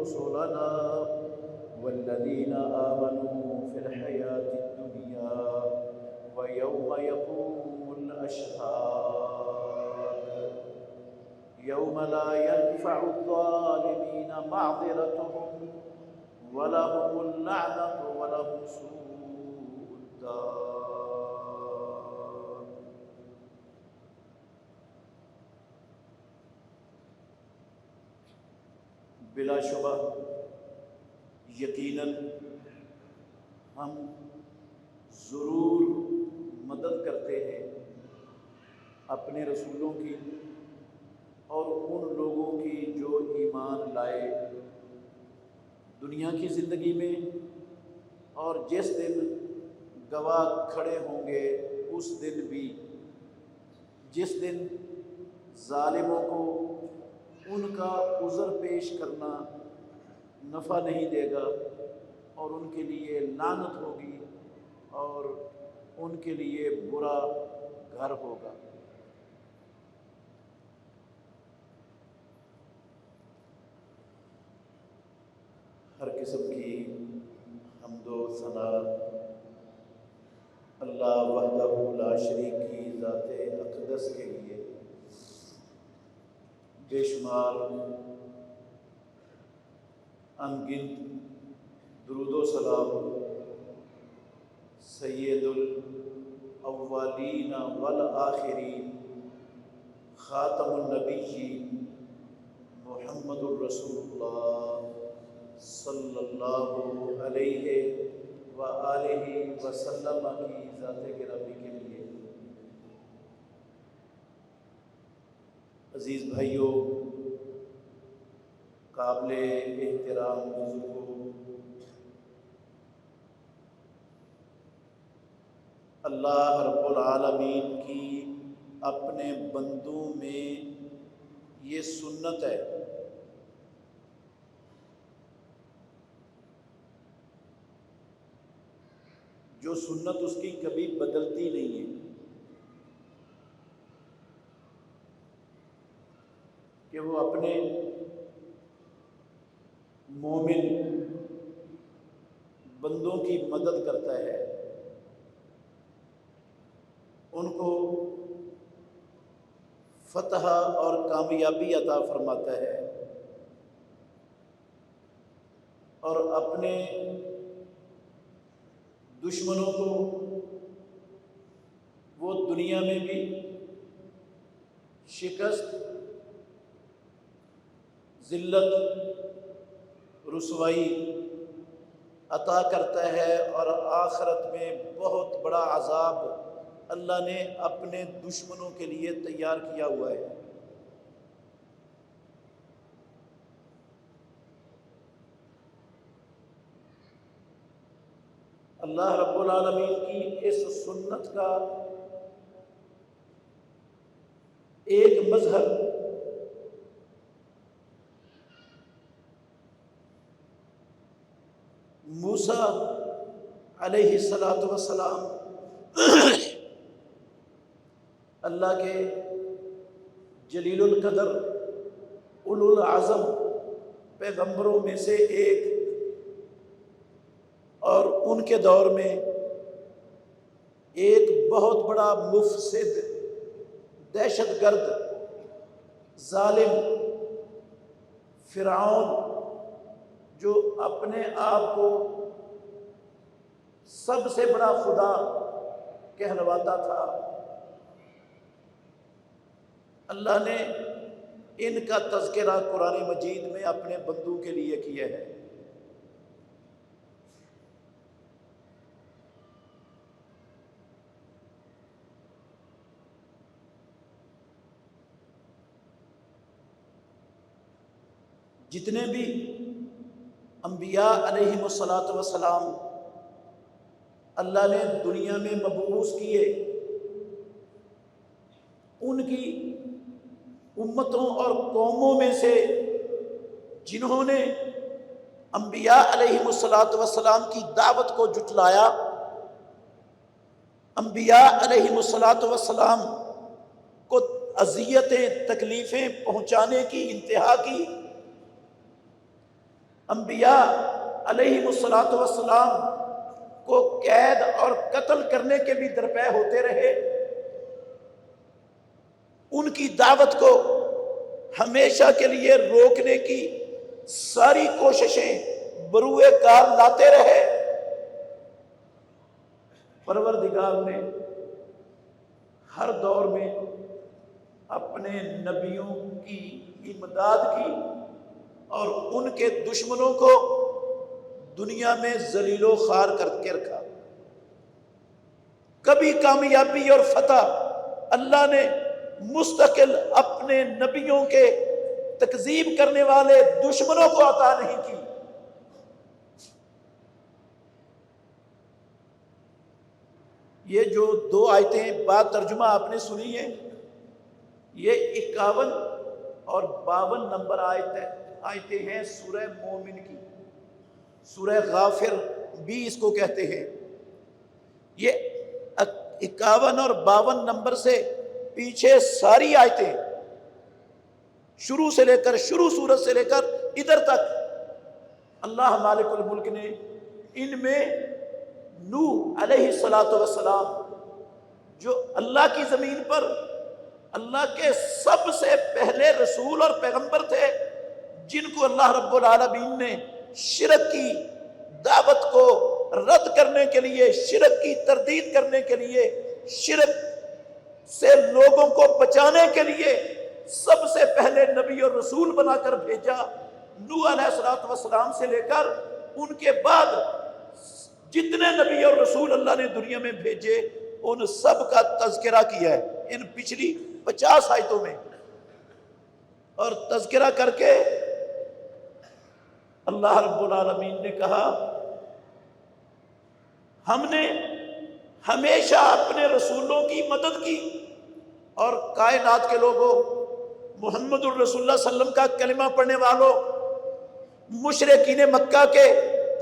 رسلنا والذين آمنوا في الحياة الدنيا ويوم يقوم الأشهاد يوم لا ينفع الظالمين معذرتهم ولهم اللعنة ولهم سوء الدار۔ بلا شبہ یقیناً ہم ضرور مدد کرتے ہیں اپنے رسولوں کی اور ان لوگوں کی جو ایمان لائے دنیا کی زندگی میں، اور جس دن گواہ کھڑے ہوں گے اس دن بھی، جس دن ظالموں کو ان کا عذر پیش کرنا نفع نہیں دے گا اور ان کے لیے لعنت ہوگی اور ان کے لیے برا گھر ہوگا۔ ہر قسم کی حمد و ثنا اللہ وحدہ لا شریک کی ذات اقدس کے لیے، بے شمار انگنت درود و سلام سید الاولین والآخرین خاتم النبیین محمد الرسول اللہ صلی اللہ علیہ وآلہ وسلم کی ذات گرامی کے لیے۔ عزیز بھائیوں، قابل احترام بزرگوں، اللہ رب العالمین کی اپنے بندوں میں یہ سنت ہے جو سنت اس کی کبھی بدلتی نہیں ہے کہ وہ اپنے مومن بندوں کی مدد کرتا ہے، ان کو فتح اور کامیابی عطا فرماتا ہے، اور اپنے دشمنوں کو وہ دنیا میں بھی شکست، ذلت، رسوائی عطا کرتا ہے، اور آخرت میں بہت بڑا عذاب اللہ نے اپنے دشمنوں کے لیے تیار کیا ہوا ہے۔ اللہ رب العالمین کی اس سنت کا ایک مظہر موسیٰ علیہ السلام اللہ کے جلیل القدر اولو العزم پیغمبروں میں سے ایک، اور ان کے دور میں ایک بہت بڑا مفسد، دہشت گرد، ظالم فرعون، جو اپنے آپ کو سب سے بڑا خدا کہلواتا تھا، اللہ نے ان کا تذکرہ قرآن مجید میں اپنے بندوں کے لیے کیا ہے۔ جتنے بھی انبیاء علیہم السلام اللہ نے دنیا میں مبعوث کیے، ان کی امتوں اور قوموں میں سے جنہوں نے انبیاء علیہم السلام کی دعوت کو جھٹلایا، انبیاء علیہم السلام کو اذیتیں، تکلیفیں پہنچانے کی انتہا کی، انبیاء علیہم السلام کو قید اور قتل کرنے کے بھی درپے ہوتے رہے، ان کی دعوت کو ہمیشہ کے لیے روکنے کی ساری کوششیں بروئے کار لاتے رہے۔ پروردگار نے ہر دور میں اپنے نبیوں کی امداد کی اور ان کے دشمنوں کو دنیا میں ذلیل و خوار کر کے رکھا۔ کبھی کامیابی اور فتح اللہ نے مستقل اپنے نبیوں کے تکذیب کرنے والے دشمنوں کو عطا نہیں کی۔ یہ جو دو آیتیں بعد ترجمہ آپ نے سنی ہیں، یہ 51 اور 52 نمبر آیتیں ہیں سورہ مومن کی، سورہ غافر بھی اس کو کہتے ہیں۔ یہ 51 اور 52 نمبر سے پیچھے ساری آیتیں شروع سورت سے لے کر ادھر تک اللہ مالک الملک نے ان میں نوح علیہ السلام جو اللہ کی زمین پر اللہ کے سب سے پہلے رسول اور پیغمبر تھے، جن کو اللہ رب العالمین نے شرک کی دعوت کو رد کرنے کے لیے، شرک کی تردید کرنے کے لیے، شرک سے لوگوں کو بچانے کے لیے سب سے پہلے نبی اور رسول بنا کر بھیجا۔ نوح علیہ السلام سے لے کر ان کے بعد جتنے نبی اور رسول اللہ نے دنیا میں بھیجے، ان سب کا تذکرہ کیا ہے ان پچھلی 50 آیتوں میں، اور تذکرہ کر کے اللہ رب العالمین نے کہا ہم نے ہمیشہ اپنے رسولوں کی مدد کی، اور کائنات کے لوگوں، محمد الرسول اللہ صلی اللہ علیہ وسلم کا کلمہ پڑھنے والوں، مشرکین مکہ کے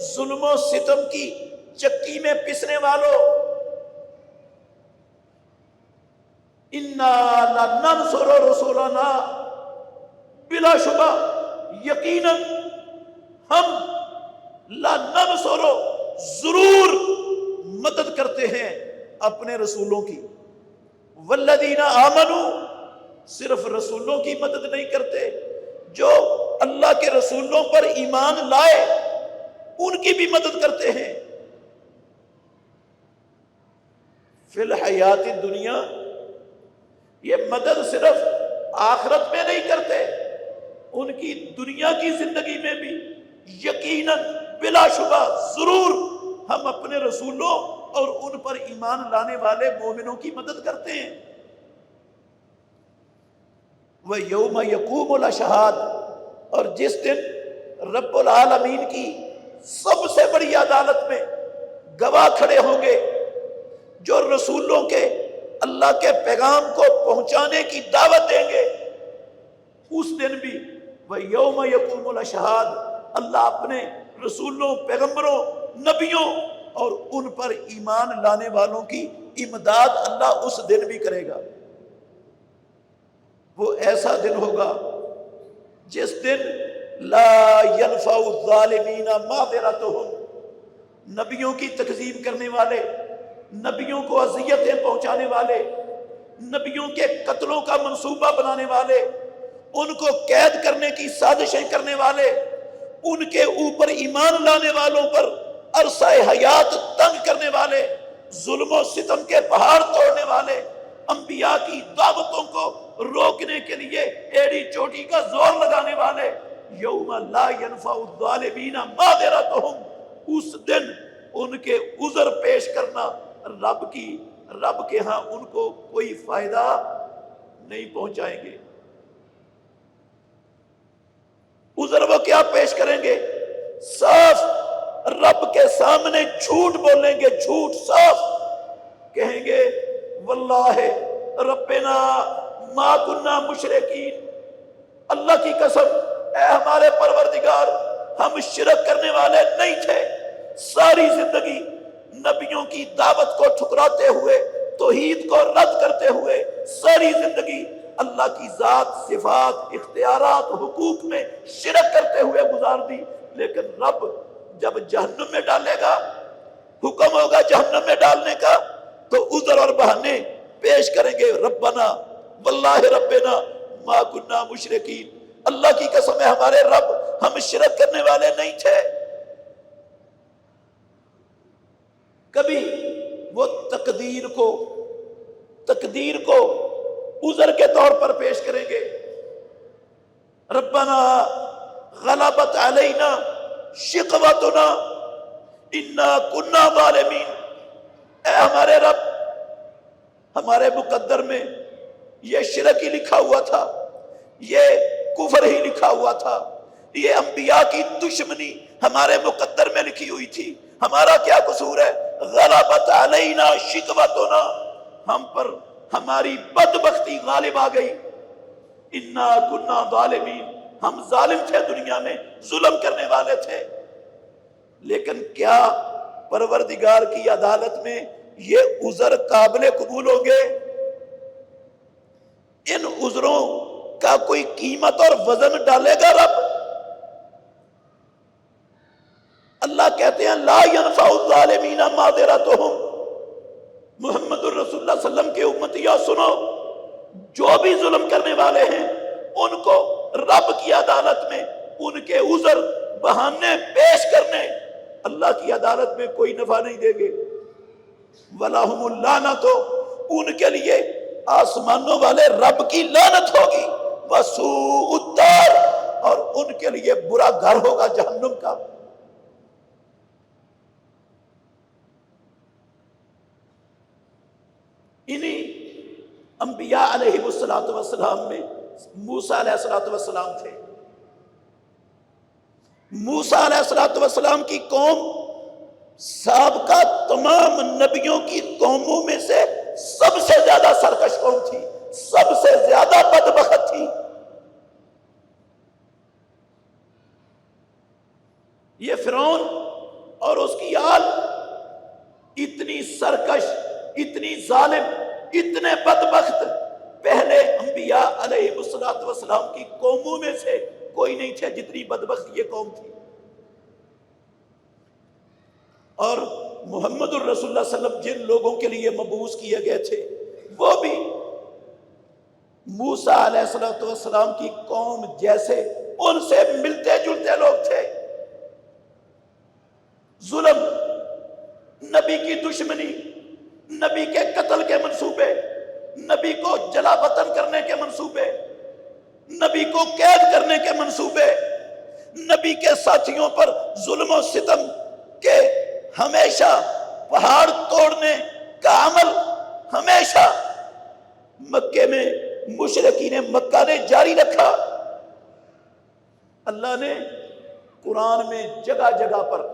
ظلم و ستم کی چکی میں پسنے والوں، اِنَّا لَنَنْصُرُ رُسُولَنَا، بلا شبہ یقیناً ہم لَنَنْصُرُ ضرور مدد کرتے ہیں اپنے رسولوں کی، والذین آمنوا، صرف رسولوں کی مدد نہیں کرتے، جو اللہ کے رسولوں پر ایمان لائے ان کی بھی مدد کرتے ہیں۔ فی الحیات دنیا، یہ مدد صرف آخرت میں نہیں کرتے، ان کی دنیا کی زندگی میں بھی یقیناً بلا شبہ ضرور ہم اپنے رسولوں اور ان پر ایمان لانے والے مومنوں کی مدد کرتے ہیں۔ وَيَوْمَ يَقُومُ الْأَشْهَادُ، اور جس دن رب العالمین کی سب سے بڑی عدالت میں گواہ کھڑے ہوں گے، جو رسولوں کے اللہ کے پیغام کو پہنچانے کی دعوت دیں گے، اس دن بھی وَيَوْمَ يَقُومُ الْأَشْهَادُ، اللہ اپنے رسولوں، پیغمبروں، نبیوں اور ان پر ایمان لانے والوں کی امداد اللہ اس دن بھی کرے گا۔ وہ ایسا دن ہوگا جس دن لا ينفع الظالمین معذرتهم، نبیوں کی تکذیب کرنے والے، نبیوں کو اذیتیں پہنچانے والے، نبیوں کے قتلوں کا منصوبہ بنانے والے، ان کو قید کرنے کی سازشیں کرنے والے، ان کے اوپر ایمان لانے والوں پر عرصہ حیات تنگ کرنے والے، ظلم و ستم کے پہاڑ توڑنے والے، انبیاء کی دعوتوں کو روکنے کے لیے ایڑی چوٹی کا زور لگانے والے، یوم لا ينفع الظالمین معذرتهم، اس دن ان کے عذر پیش کرنا رب کے ہاں ان کو کوئی فائدہ نہیں پہنچائیں گے۔ عذر وہ کیا پیش کریں گے؟ صاف رب کے سامنے جھوٹ بولیں گے، جھوٹ صاف کہیں گے، واللہ ربنا ما کننا مشرکین، اللہ کی قسم اے ہمارے پروردگار ہم شرک کرنے والے نہیں تھے۔ ساری زندگی نبیوں کی دعوت کو ٹھکراتے ہوئے، توحید کو رد کرتے ہوئے، ساری زندگی اللہ کی ذات، صفات، اختیارات، حقوق میں شرک کرتے ہوئے گزار دی، لیکن رب جب جہنم میں ڈالے گا، حکم ہوگا جہنم میں ڈالنے کا، تو عذر اور بہانے پیش کریں گے، ربنا واللہ ربنا ما کننا مشرکین، اللہ کی قسم ہے ہمارے رب ہم شرک کرنے والے نہیں تھے۔ کبھی وہ تقدیر کو عذر کے طور پر پیش کریں گے، ربنا غلبت علینا شقوتنا انا کنا ظالمین، اے ہمارے رب ہمارے مقدر میں یہ شرک ہی لکھا ہوا تھا، یہ کفر ہی لکھا ہوا تھا، یہ انبیاء کی دشمنی ہمارے مقدر میں لکھی ہوئی تھی، ہمارا کیا قصور ہے؟ غلبت علینا شقوتنا، ہم پر ہماری بدبختی غالب آ گئی، انا کنا ظالمین، ہم ظالم تھے، دنیا میں ظلم کرنے والے تھے۔ لیکن کیا پروردگار کی عدالت میں یہ عذر قابل قبول ہوں گے؟ ان عذروں کا کوئی قیمت اور وزن ڈالے گا رب؟ اللہ کہتے ہیں لا ينفع الظالمین معذرتهم، محمد الرسول اللہ صلی اللہ علیہ وسلم کے امتیاں سنو، جو بھی ظلم کرنے والے ہیں ان کو رب کی عدالت میں ان کے عذر بہانے پیش کرنے اللہ کی عدالت میں کوئی نفع نہیں دے گے۔ وَلَهُمُ اللَّعْنَةُ، ان کے لیے آسمانوں والے رب کی لعنت ہوگی، وَسُوءُ الدَّارِ، اور ان کے لیے برا گھر ہوگا جہنم کا۔ انہی انبیاء علیہ السلام میں موسیٰ علیہ السلام تھے۔ موسیٰ علیہ السلام کی قوم سابقہ تمام نبیوں کی قوموں میں سے سب سے زیادہ سرکش قوم تھی، سب سے زیادہ بدبخت تھی۔ یہ فرعون اور اس کی آل اتنی سرکش، اتنی ظالم، اتنے بدبخت پہلے انبیاء علیہ السلام کی قوموں میں سے کوئی نہیں تھے جتنی بدبخت یہ قوم تھی۔ اور محمد الرسول اللہ صلی اللہ علیہ وسلم جن لوگوں کے لیے مبعوث کیے گئے تھے وہ بھی موسیٰ علیہ السلام کی قوم جیسے ان سے ملتے جلتے لوگ تھے۔ ظلم، نبی کی دشمنی، نبی کے قتل کے منصوبے، نبی کو جلا وطن کرنے کے منصوبے، نبی کو قید کرنے کے منصوبے، نبی کے ساتھیوں پر ظلم و ستم کے ہمیشہ پہاڑ توڑنے کا عمل ہمیشہ مکے میں مشرکین مکہ نے جاری رکھا۔ اللہ نے قرآن میں جگہ جگہ پر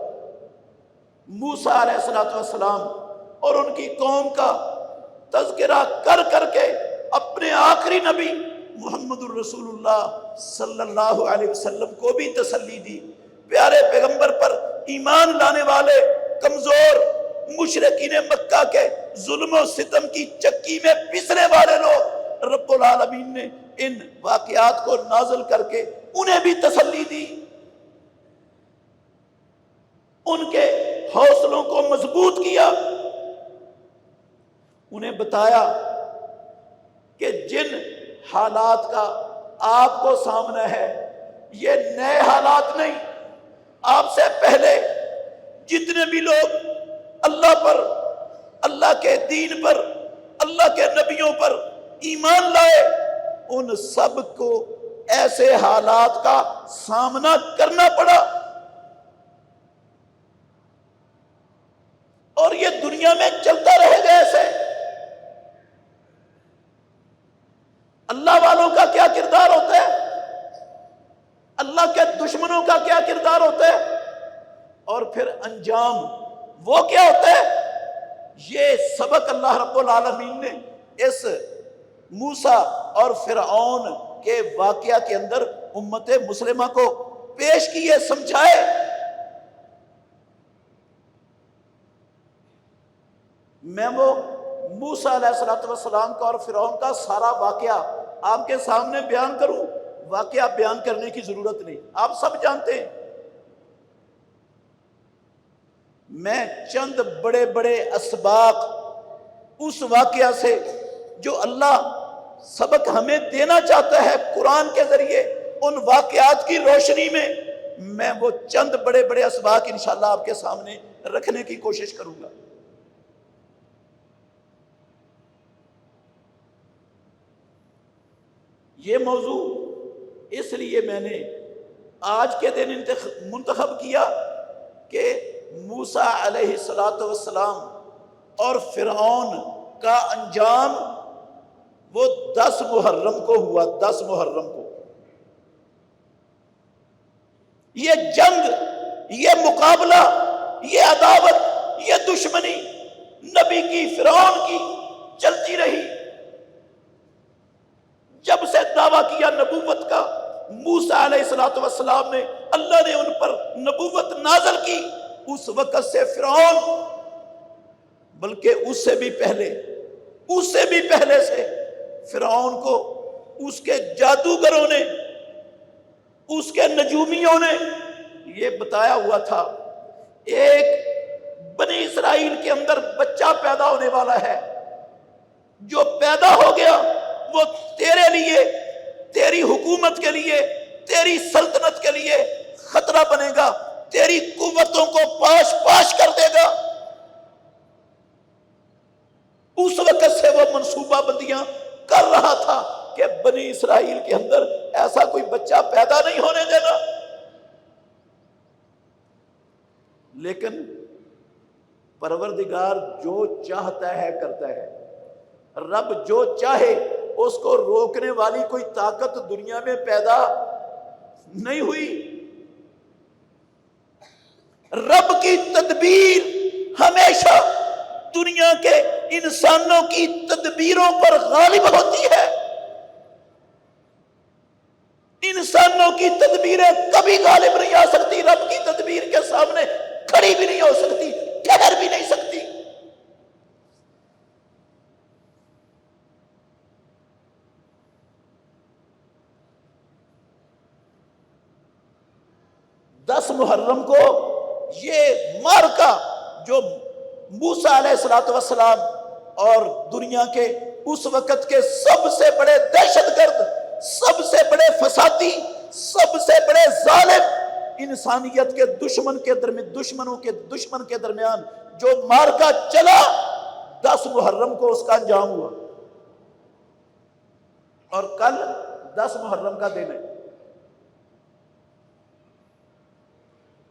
موسیٰ علیہ السلام اور ان کی قوم کا تذکرہ کر کر کے اپنے آخری نبی محمد الرسول اللہ صلی اللہ علیہ وسلم کو بھی تسلی دی۔ پیارے پیغمبر پر ایمان لانے والے کمزور مشرکین مکہ کے ظلم و ستم کی چکی میں پسنے والے لوگ رب العالمین نے ان واقعات کو نازل کر کے انہیں بھی تسلی دی، ان کے حوصلوں کو مضبوط کیا، انہیں بتایا کہ جن حالات کا آپ کو سامنا ہے یہ نئے حالات نہیں، آپ سے پہلے جتنے بھی لوگ اللہ پر، اللہ کے دین پر، اللہ کے نبیوں پر ایمان لائے ان سب کو ایسے حالات کا سامنا کرنا پڑا، اور یہ دنیا میں چلتا رہے گا ایسے۔ اللہ والوں کا کیا کردار ہوتا ہے، اللہ کے دشمنوں کا کیا کردار ہوتا ہے، اور پھر انجام وہ کیا ہوتا ہے، یہ سبق اللہ رب العالمین نے اس موسیٰ اور فرعون کے واقعہ کے اندر امت مسلمہ کو پیش کیے، سمجھائے۔ میں وہ موسیٰ علیہ السلام کا اور فرعون کا سارا واقعہ آپ کے سامنے بیان کروں، واقعہ بیان کرنے کی ضرورت نہیں، آپ سب جانتے ہیں۔ میں چند بڑے بڑے اسباق اس واقعہ سے جو اللہ سبق ہمیں دینا چاہتا ہے قرآن کے ذریعے، ان واقعات کی روشنی میں وہ چند بڑے بڑے اسباق انشاءاللہ آپ کے سامنے رکھنے کی کوشش کروں گا۔ یہ موضوع اس لیے میں نے آج کے دن منتخب کیا کہ موسیٰ علیہ السلام اور فرعون کا انجام وہ 10 محرم کو ہوا۔ 10 محرم کو یہ جنگ، یہ مقابلہ، یہ عداوت، یہ دشمنی نبی کی، فرعون کی چلتی رہی۔ جب سے دعویٰ کیا نبوت کا موسیٰ علیہ السلام نے، اللہ نے ان پر نبوت نازل کی، اس وقت سے فرعون، بلکہ اس سے بھی پہلے سے فرعون کو اس کے جادوگروں نے، اس کے نجومیوں نے یہ بتایا ہوا تھا، ایک بنی اسرائیل کے اندر بچہ پیدا ہونے والا ہے، جو پیدا ہو گیا وہ تیرے لیے، تیری حکومت کے لیے، تیری سلطنت کے لیے خطرہ بنے گا، تیری قوتوں کو پاش پاش کر دے گا۔ اس وقت سے وہ منصوبہ بندیاں کر رہا تھا کہ بنی اسرائیل کے اندر ایسا کوئی بچہ پیدا نہیں ہونے دینا۔ لیکن پروردگار جو چاہتا ہے کرتا ہے۔ رب جو چاہے اس کو روکنے والی کوئی طاقت دنیا میں پیدا نہیں ہوئی۔ رب کی تدبیر ہمیشہ دنیا کے انسانوں کی تدبیروں پر غالب ہوتی ہے۔ انسانوں کی تدبیریں کبھی غالب نہیں آ سکتی، رب کی تدبیر کے سامنے کھڑی بھی نہیں ہو سکتی، ٹھہر بھی نہیں سکتی۔ دس محرم کو یہ معرکہ جو موسیٰ علیہ السلام اور دنیا کے اس وقت کے سب سے بڑے دہشت گرد، سب سے بڑے فسادی، سب سے بڑے ظالم، انسانیت کے دشمنوں کے دشمن کے درمیان جو معرکہ چلا، 10 محرم کو اس کا انجام ہوا، اور کل 10 محرم کا دن ہے۔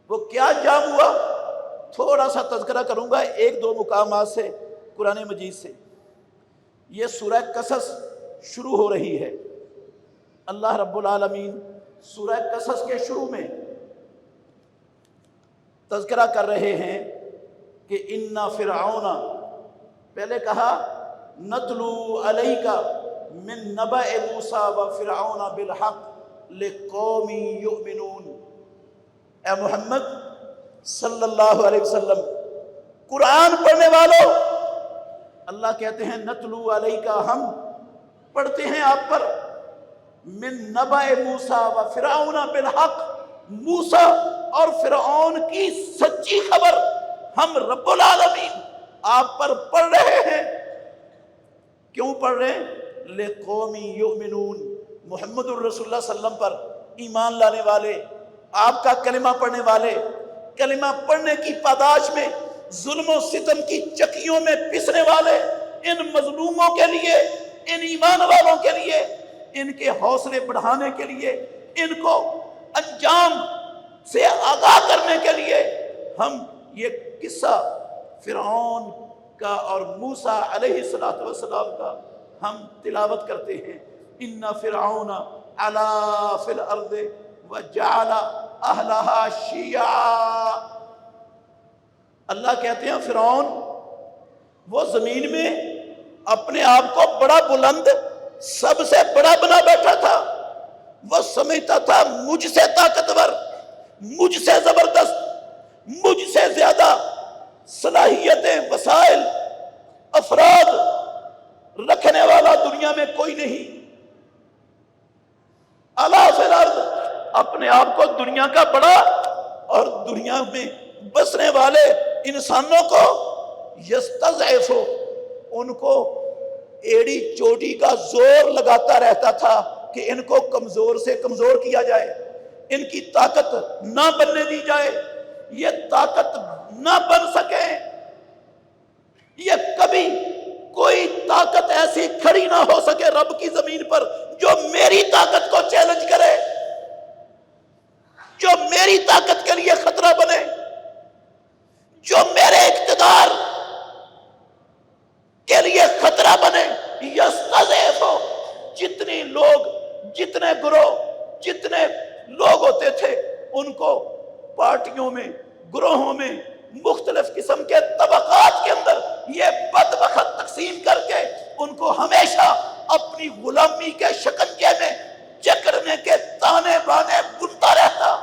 وہ کیا انجام ہوا؟ تھوڑا سا تذکرہ کروں گا 1-2 مقامات سے قرآن مجید سے۔ یہ سورہ قصص شروع ہو رہی ہے۔ اللہ رب العالمین سورہ قصص کے شروع میں تذکرہ کر رہے ہیں کہ اِنَّ فِرْعَوْنَ، پہلے کہا نَتْلُو عَلَيْكَ مِن نَبَأِ مُوسَىٰ وَفِرْعَوْنَ بِالْحَقِّ لِقَوْمٍ يُؤْمِنُونَ۔ اے محمد صلی اللہ علیہ وسلم، قرآن پڑھنے والوں، اللہ کہتے ہیں نتلو علیک، ہم پڑھتے ہیں آپ پر، من نبأ موسیٰ و فرعون بالحق، موسیٰ اور فرعون کی سچی خبر ہم رب العالمین آپ پر پڑھ رہے ہیں۔ کیوں پڑھ رہے ہیں؟ لقوم یؤمنون، محمد الرسول اللہ صلی اللہ علیہ وسلم پر ایمان لانے والے، آپ کا کلمہ پڑھنے والے، کلمہ پڑھنے کی پاداش میں ظلم و ستم کی چکیوں میں پسنے والے، ان مظلوموں کے لیے، ان ایمان والوں کے لیے، ان کے حوصلے بڑھانے کے لیے، ان کو انجام سے آگاہ کرنے کے لیے ہم یہ قصہ فرعون کا اور موسیٰ علیہ السلام کا ہم تلاوت کرتے ہیں۔ ان فرعون علا فی الارض وجعل اہلہا شیعا۔ اللہ کہتے ہیں فرعون وہ زمین میں اپنے آپ کو بڑا بلند، سب سے بڑا بنا بیٹھا تھا۔ وہ سمجھتا تھا مجھ سے طاقتور، مجھ سے زبردست، مجھ سے زیادہ صلاحیتیں، وسائل، افراد رکھنے والا دنیا میں کوئی نہیں۔ اعلیٰ فی الارض، اپنے آپ کو دنیا کا بڑا اور دنیا میں بسنے والے انسانوں کو یستضعف، ان کو ایڑی چوٹی کا زور لگاتا رہتا تھا کہ ان کو کمزور سے کمزور کیا جائے، ان کی طاقت نہ بننے دی جائے، یہ طاقت نہ بن سکے، یہ کبھی کوئی طاقت ایسی کھڑی نہ ہو سکے رب کی زمین پر جو میری طاقت کو چیلنج کرے، جو میری طاقت کے لیے خطرہ بنے، جو میرے اقتدار کے لیے خطرہ بنے۔ یستضعف، جتنے لوگ، جتنے گروہ، جتنے لوگ ہوتے تھے ان کو پارٹیوں میں، گروہوں میں، مختلف قسم کے طبقات کے اندر یہ بدبخت تقسیم کر کے ان کو ہمیشہ اپنی غلامی کے شکنجے میں جکڑنے کے تانے بانے بنتا رہتا۔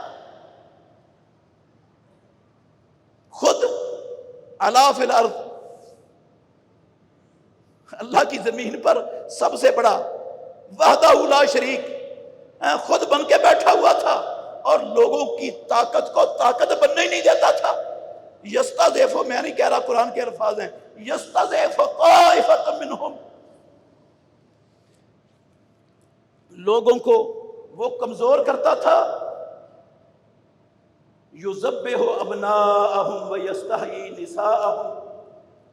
خود علا فی الارض، اللہ کی زمین پر سب سے بڑا وحدہ لا شریک خود بن کے بیٹھا ہوا تھا اور لوگوں کی طاقت کو طاقت بننے ہی نہیں دیتا تھا۔ یستضعف، میں نہیں کہہ رہا، قرآن کے الفاظ ہیں، یستضعف طائفۃ منہم، لوگوں کو وہ کمزور کرتا تھا۔ یذبح ابناءہم ویستحیی نساءہم،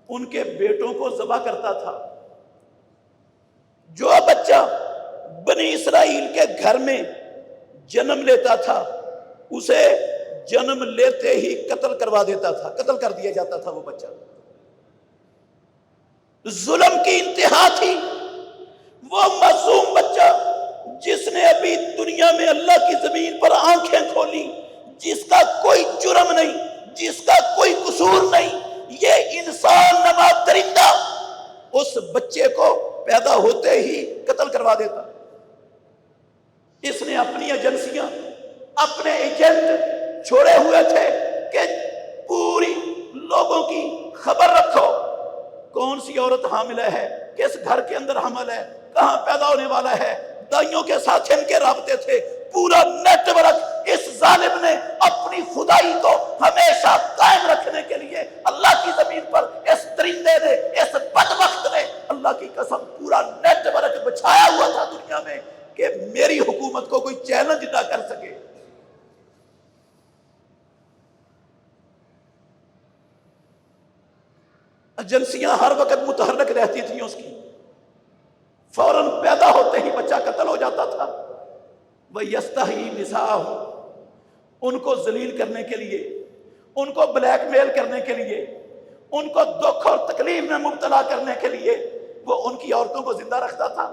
ان کے بیٹوں کو ذبح کرتا تھا۔ جو بچہ بنی اسرائیل کے گھر میں جنم لیتا تھا اسے جنم لیتے ہی قتل کروا دیتا تھا، قتل کر دیا جاتا تھا وہ بچہ۔ ظلم کی انتہا تھی۔ وہ معصوم بچہ جس نے ابھی دنیا میں اللہ کی زمین پر آنکھیں کھولی، جس کا کوئی جرم نہیں، جس کا کوئی قصور نہیں، یہ انسان نما درندہ اس بچے کو پیدا ہوتے ہی قتل کروا دیتا۔ اس نے اپنی ایجنسیاں، اپنے ایجنٹ چھوڑے ہوئے تھے کہ پوری لوگوں کی خبر رکھو، کون سی عورت حاملہ ہے، کس گھر کے اندر حمل ہے، کہاں پیدا ہونے والا ہے۔ دائیوں کے ساتھ ان کے رابطے تھے، پورا نیٹ ورک۔ اس ظالم نے اپنی خدائی کو ہمیشہ قائم رکھنے کے لیے اللہ کی زمین پر اس درندے نے، اس بدبخت نے، اللہ کی قسم، پورا نیٹ ورک بچھایا ہوا تھا دنیا میں کہ میری حکومت کو کوئی چیلنج نہ کر سکے۔ ایجنسیاں ہر وقت متحرک رہتی تھیں اس کی، فوراً پیدا ہوتے ہی بچہ قتل ہو جاتا تھا۔ وَيَسْتَحْيِي نِسَاءَهُمْ، ان کو ذلیل کرنے کے لیے، ان کو بلیک میل کرنے کے لیے، ان کو دکھ اور تکلیف میں مبتلا کرنے کے لیے وہ ان کی عورتوں کو زندہ رکھتا تھا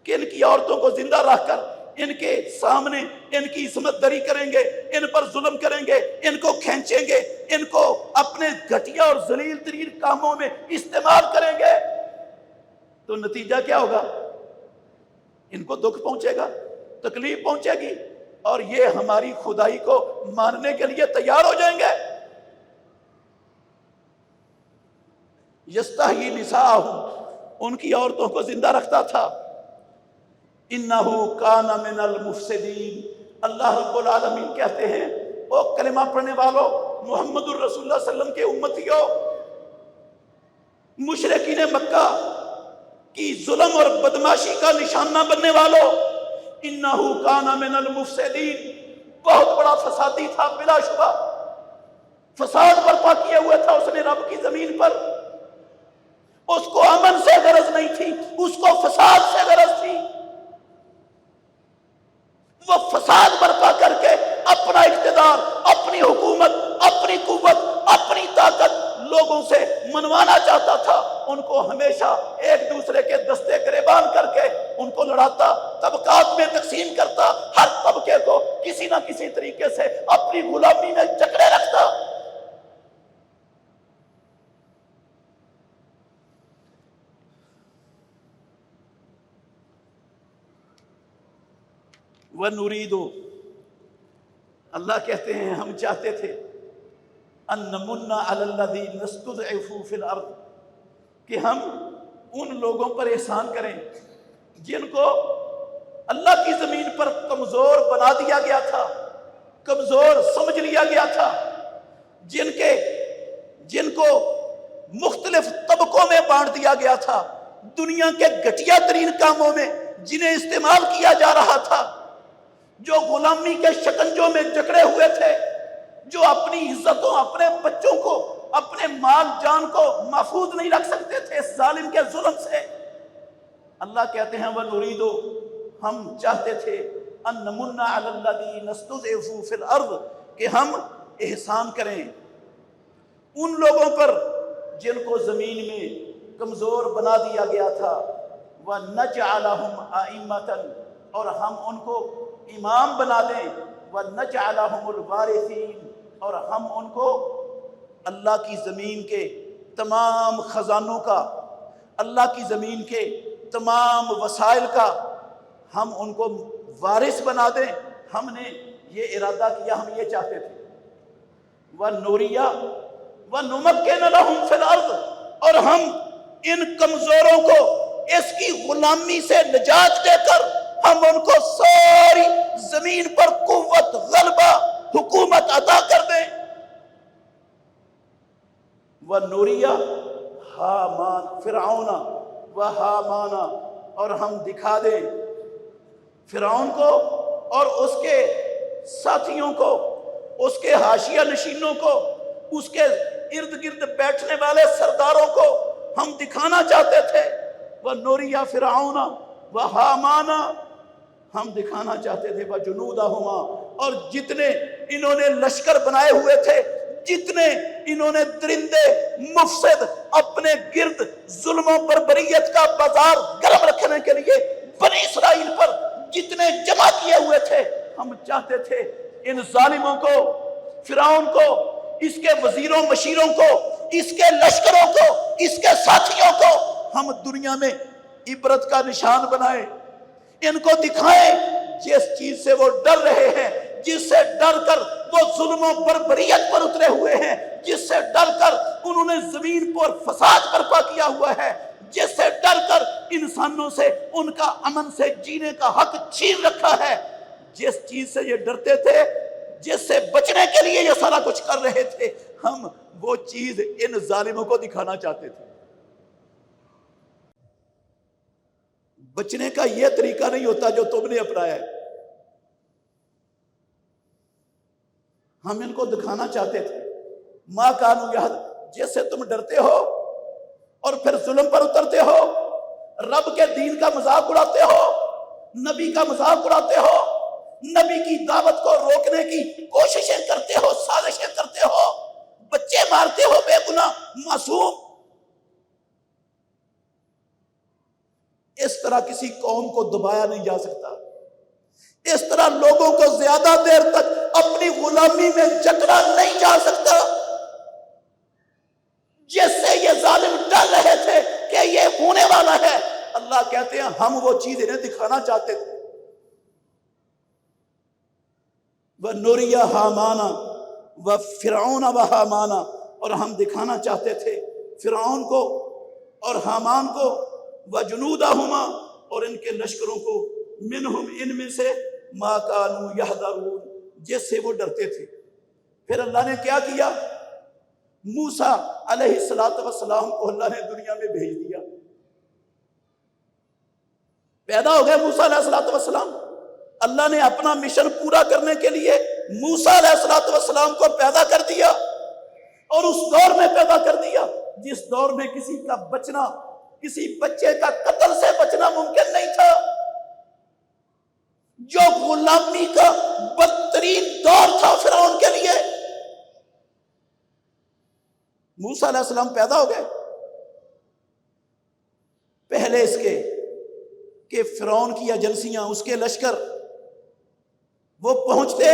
کہ ان کی عورتوں کو زندہ رکھ کر ان کے سامنے ان کی عصمت دری کریں گے، ان پر ظلم کریں گے، ان کو کھینچیں گے، ان کو اپنے گھٹیا اور ذلیل ترین کاموں میں استعمال کریں گے۔ تو نتیجہ کیا ہوگا؟ ان کو دکھ پہنچے گا، تکلیف پہنچے گی، اور یہ ہماری خدائی کو ماننے کے لیے تیار ہو جائیں گے۔ یستحیی نساءہم، ان کی عورتوں کو زندہ رکھتا تھا۔ انہ کان من المفسدین، اللہ رب العالمین کہتے ہیں، او کلمہ پڑھنے والوں، محمد الرسول اللہ صلی اللہ علیہ وسلم کے امتیوں، مشرکین مکہ کی ظلم اور بدماشی کا نشان نہ بننے والوں، انہ کان من المفسدین، بہت بڑا فسادی تھا، بلا شبہ فساد برپا کیے ہوئے تھا اس نے رب کی زمین پر۔ اس کو امن سے غرض نہیں تھی، اس کو فساد سے غرض تھی۔ وہ فساد برپا کر کے اپنا اقتدار، اپنی حکومت، اپنی قوت، اپنی طاقت لوگوں سے منوانا چاہتا تھا۔ ان کو ہمیشہ ایک دوسرے کے دستے گریبان کر کے ان کو لڑاتا، طبقات میں تقسیم کرتا، ہر طبقے کو کسی نہ کسی طریقے سے اپنی غلامی میں جکڑے رکھتا۔ وَنُرِيدُ، اللہ کہتے ہیں ہم چاہتے تھے، أَن نَمُنَّ عَلَى الَّذِينَ اسْتُضْعِفُوا فِي الْأَرْضِ، کہ ہم ان لوگوں پر احسان کریں جن کو اللہ کی زمین پر کمزور بنا دیا گیا تھا، کمزور سمجھ لیا گیا تھا، جن کے جن کو مختلف طبقوں میں بانٹ دیا گیا تھا، دنیا کے گھٹیا ترین کاموں میں جنہیں استعمال کیا جا رہا تھا، جو غلامی کے شکنجوں میں جکڑے ہوئے تھے، جو اپنی عزتوں، اپنے بچوں کو، اپنے مال جان کو محفوظ نہیں رکھ سکتے تھے اس ظالم کے ظلم سے، اللہ کہتے ہیں وَنُرِيدُ، ہم چاہتے تھے ان نمن علی الذین استضعفوا فی الارض، کہ ہم احسان کریں ان لوگوں پر جن کو زمین میں کمزور بنا دیا گیا تھا، وَنَجْعَلَهُمْ أَئِمَّةً، اور ہم ان کو امام بنا دیں، وَنَجْعَلَهُمُ الْوَارِثِينَ، اور ہم ان کو اللہ کی زمین کے تمام خزانوں کا، اللہ کی زمین کے تمام وسائل کا ہم ان کو وارث بنا دیں۔ ہم نے یہ ارادہ کیا، ہم یہ چاہتے تھے۔ وَنُرِيَ وَنُمَكِّنَ لَهُمْ فِي الْأَرْضِ، اور ہم ان کمزوروں کو اس کی غلامی سے نجات دے کر ہم ان کو ساری زمین پر قوت، غلبہ، حکومت عطا کر دیں۔ وَنُرِيَ حَامَانَ فِرْعَوْنَ وَحَامَانَ، اور ہم دکھا دیں فرعون کو اور اس کے ساتھیوں کو، اس کے حاشیہ نشینوں کو، اس کے ارد گرد بیٹھنے والے سرداروں کو ہم دکھانا چاہتے تھے۔ وَنُرِيَ فِرْعَوْنَ وَحَامَانَ، ہم دکھانا چاہتے تھے وَجُنُودَهُمَا، اور جتنے انہوں نے لشکر بنائے ہوئے تھے، جتنے انہوں نے درندے مفسد اپنے گرد ظلموں پر بریت کا بازار گرم رکھنے کے لیے بنی اسرائیل پر جتنے جمع کیے ہوئے تھے، ہم چاہتے تھے ان ظالموں کو، فرعون کو، اس کے وزیروں مشیروں کو، اس کے لشکروں کو، اس کے ساتھیوں کو ہم دنیا میں عبرت کا نشان بنائیں، ان کو دکھائیں جس چیز سے وہ ڈر رہے ہیں، جس سے ڈر کر وہ ظلموں پر بریت پر اترے ہوئے ہیں، جس سے ڈر کر انہوں نے زمین پر فساد برپا کیا ہوا ہے، جس سے ڈر کر انسانوں سے ان کا امن سے جینے کا حق چھین رکھا ہے، جس چیز سے یہ ڈرتے تھے، جس سے بچنے کے لیے یہ سارا کچھ کر رہے تھے، ہم وہ چیز ان ظالموں کو دکھانا چاہتے تھے۔ بچنے کا یہ طریقہ نہیں ہوتا جو تم نے اپنایا ہے، ہم ان کو دکھانا چاہتے تھے ماں کانو یہد، جس سے تم ڈرتے ہو اور پھر ظلم پر اترتے ہو، رب کے دین کا مذاق اڑاتے ہو، نبی کا مذاق اڑاتے ہو، نبی کی دعوت کو روکنے کی کوششیں کرتے ہو، سازشیں کرتے ہو، بچے مارتے ہو بے گناہ معصوم۔ اس طرح کسی قوم کو دبایا نہیں جا سکتا، اس طرح لوگوں کو زیادہ دیر تک اپنی غلامی میں جکڑا نہیں جا سکتا، جس سے یہ ظالم ڈر رہے تھے کہ یہ ہونے والا ہے۔ اللہ کہتے ہیں ہم وہ چیز انہیں دکھانا چاہتے تھے۔ وَنُرِيَ حَامَانَ وَفِرْعَوْنَ وَحَامَانَ، اور ہم دکھانا چاہتے تھے فرعون کو اور حامان کو، وَجُنُودَهُمَا، اور ان کے لشکروں کو، مِنْهُمْ، ان میں سے، مَا كَانُوا يَحْذَرُونَ، جس سے وہ ڈرتے تھے۔ پھر اللہ نے کیا کیا؟ موسیٰ علیہ السلام کو اللہ نے دنیا میں بھیج دیا، پیدا ہو گئے موسیٰ علیہ السلام۔ اللہ نے اپنا مشن پورا کرنے کے لیے موسیٰ علیہ السلام کو پیدا کر دیا، اور اس دور میں پیدا کر دیا جس دور میں کسی کا بچنا، کسی بچے کا قتل سے بچنا ممکن نہیں تھا، جو غلامی کا بدترین دور تھا فرعون کے لیے۔ موسیٰ علیہ السلام پیدا ہو گئے، پہلے اس کے کہ فرعون کی ایجنسیاں، اس کے لشکر وہ پہنچتے،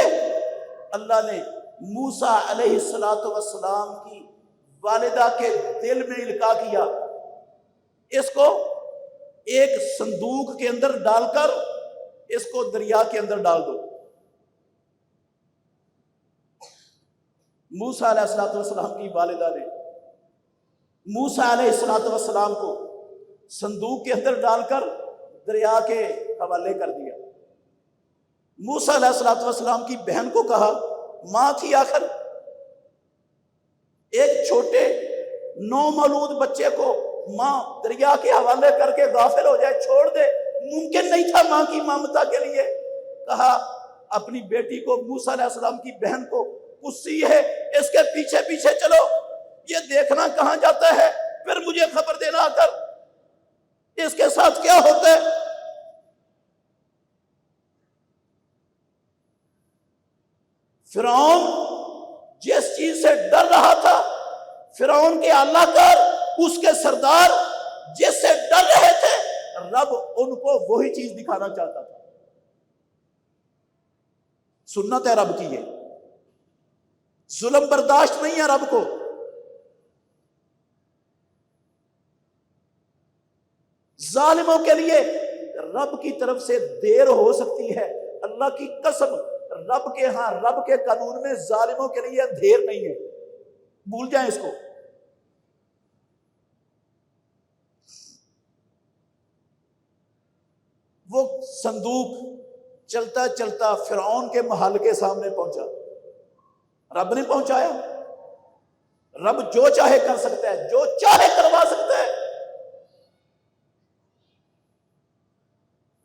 اللہ نے موسیٰ علیہ السلام کی والدہ کے دل میں القاء کیا، اس کو ایک صندوق کے اندر ڈال کر اس کو دریا کے اندر ڈال دو۔ موسیٰ علیہ السلام کی والدہ نے موسیٰ علیہ السلام کو صندوق کے اندر ڈال کر دریا کے حوالے کر دیا۔ موسیٰ علیہ السلام کی بہن کو کہا، ماں تھی آخر، ایک چھوٹے نومولود بچے کو ماں دریا کے حوالے کر کے غافل ہو جائے، چھوڑ دے، ممکن نہیں تھا ماں کی ممتا کے لیے۔ کہا اپنی بیٹی کو، موسیٰ علیہ السلام کی بہن کو، کسی ہے اس کے پیچھے پیچھے چلو، یہ دیکھنا کہاں جاتا ہے، پھر مجھے خبر دینا آ کر اس کے ساتھ کیا ہوتا ہے۔ فرعون جس چیز سے ڈر رہا تھا، فرعون کے اعلیٰ کار، اس کے سردار جس سے ڈر رہے تھے، رب ان کو وہی چیز دکھانا چاہتا تھا۔ سنت ہے رب کی، یہ ظلم برداشت نہیں ہے رب کو۔ ظالموں کے لیے رب کی طرف سے دیر ہو سکتی ہے، اللہ کی قسم رب کے ہاں، رب کے قانون میں ظالموں کے لیے دیر نہیں ہے، بھول جائیں اس کو۔ وہ صندوق چلتا چلتا فرعون کے محل کے سامنے پہنچا، رب نے پہنچایا۔ رب جو چاہے کر سکتا ہے، جو چاہے کروا سکتا ہے۔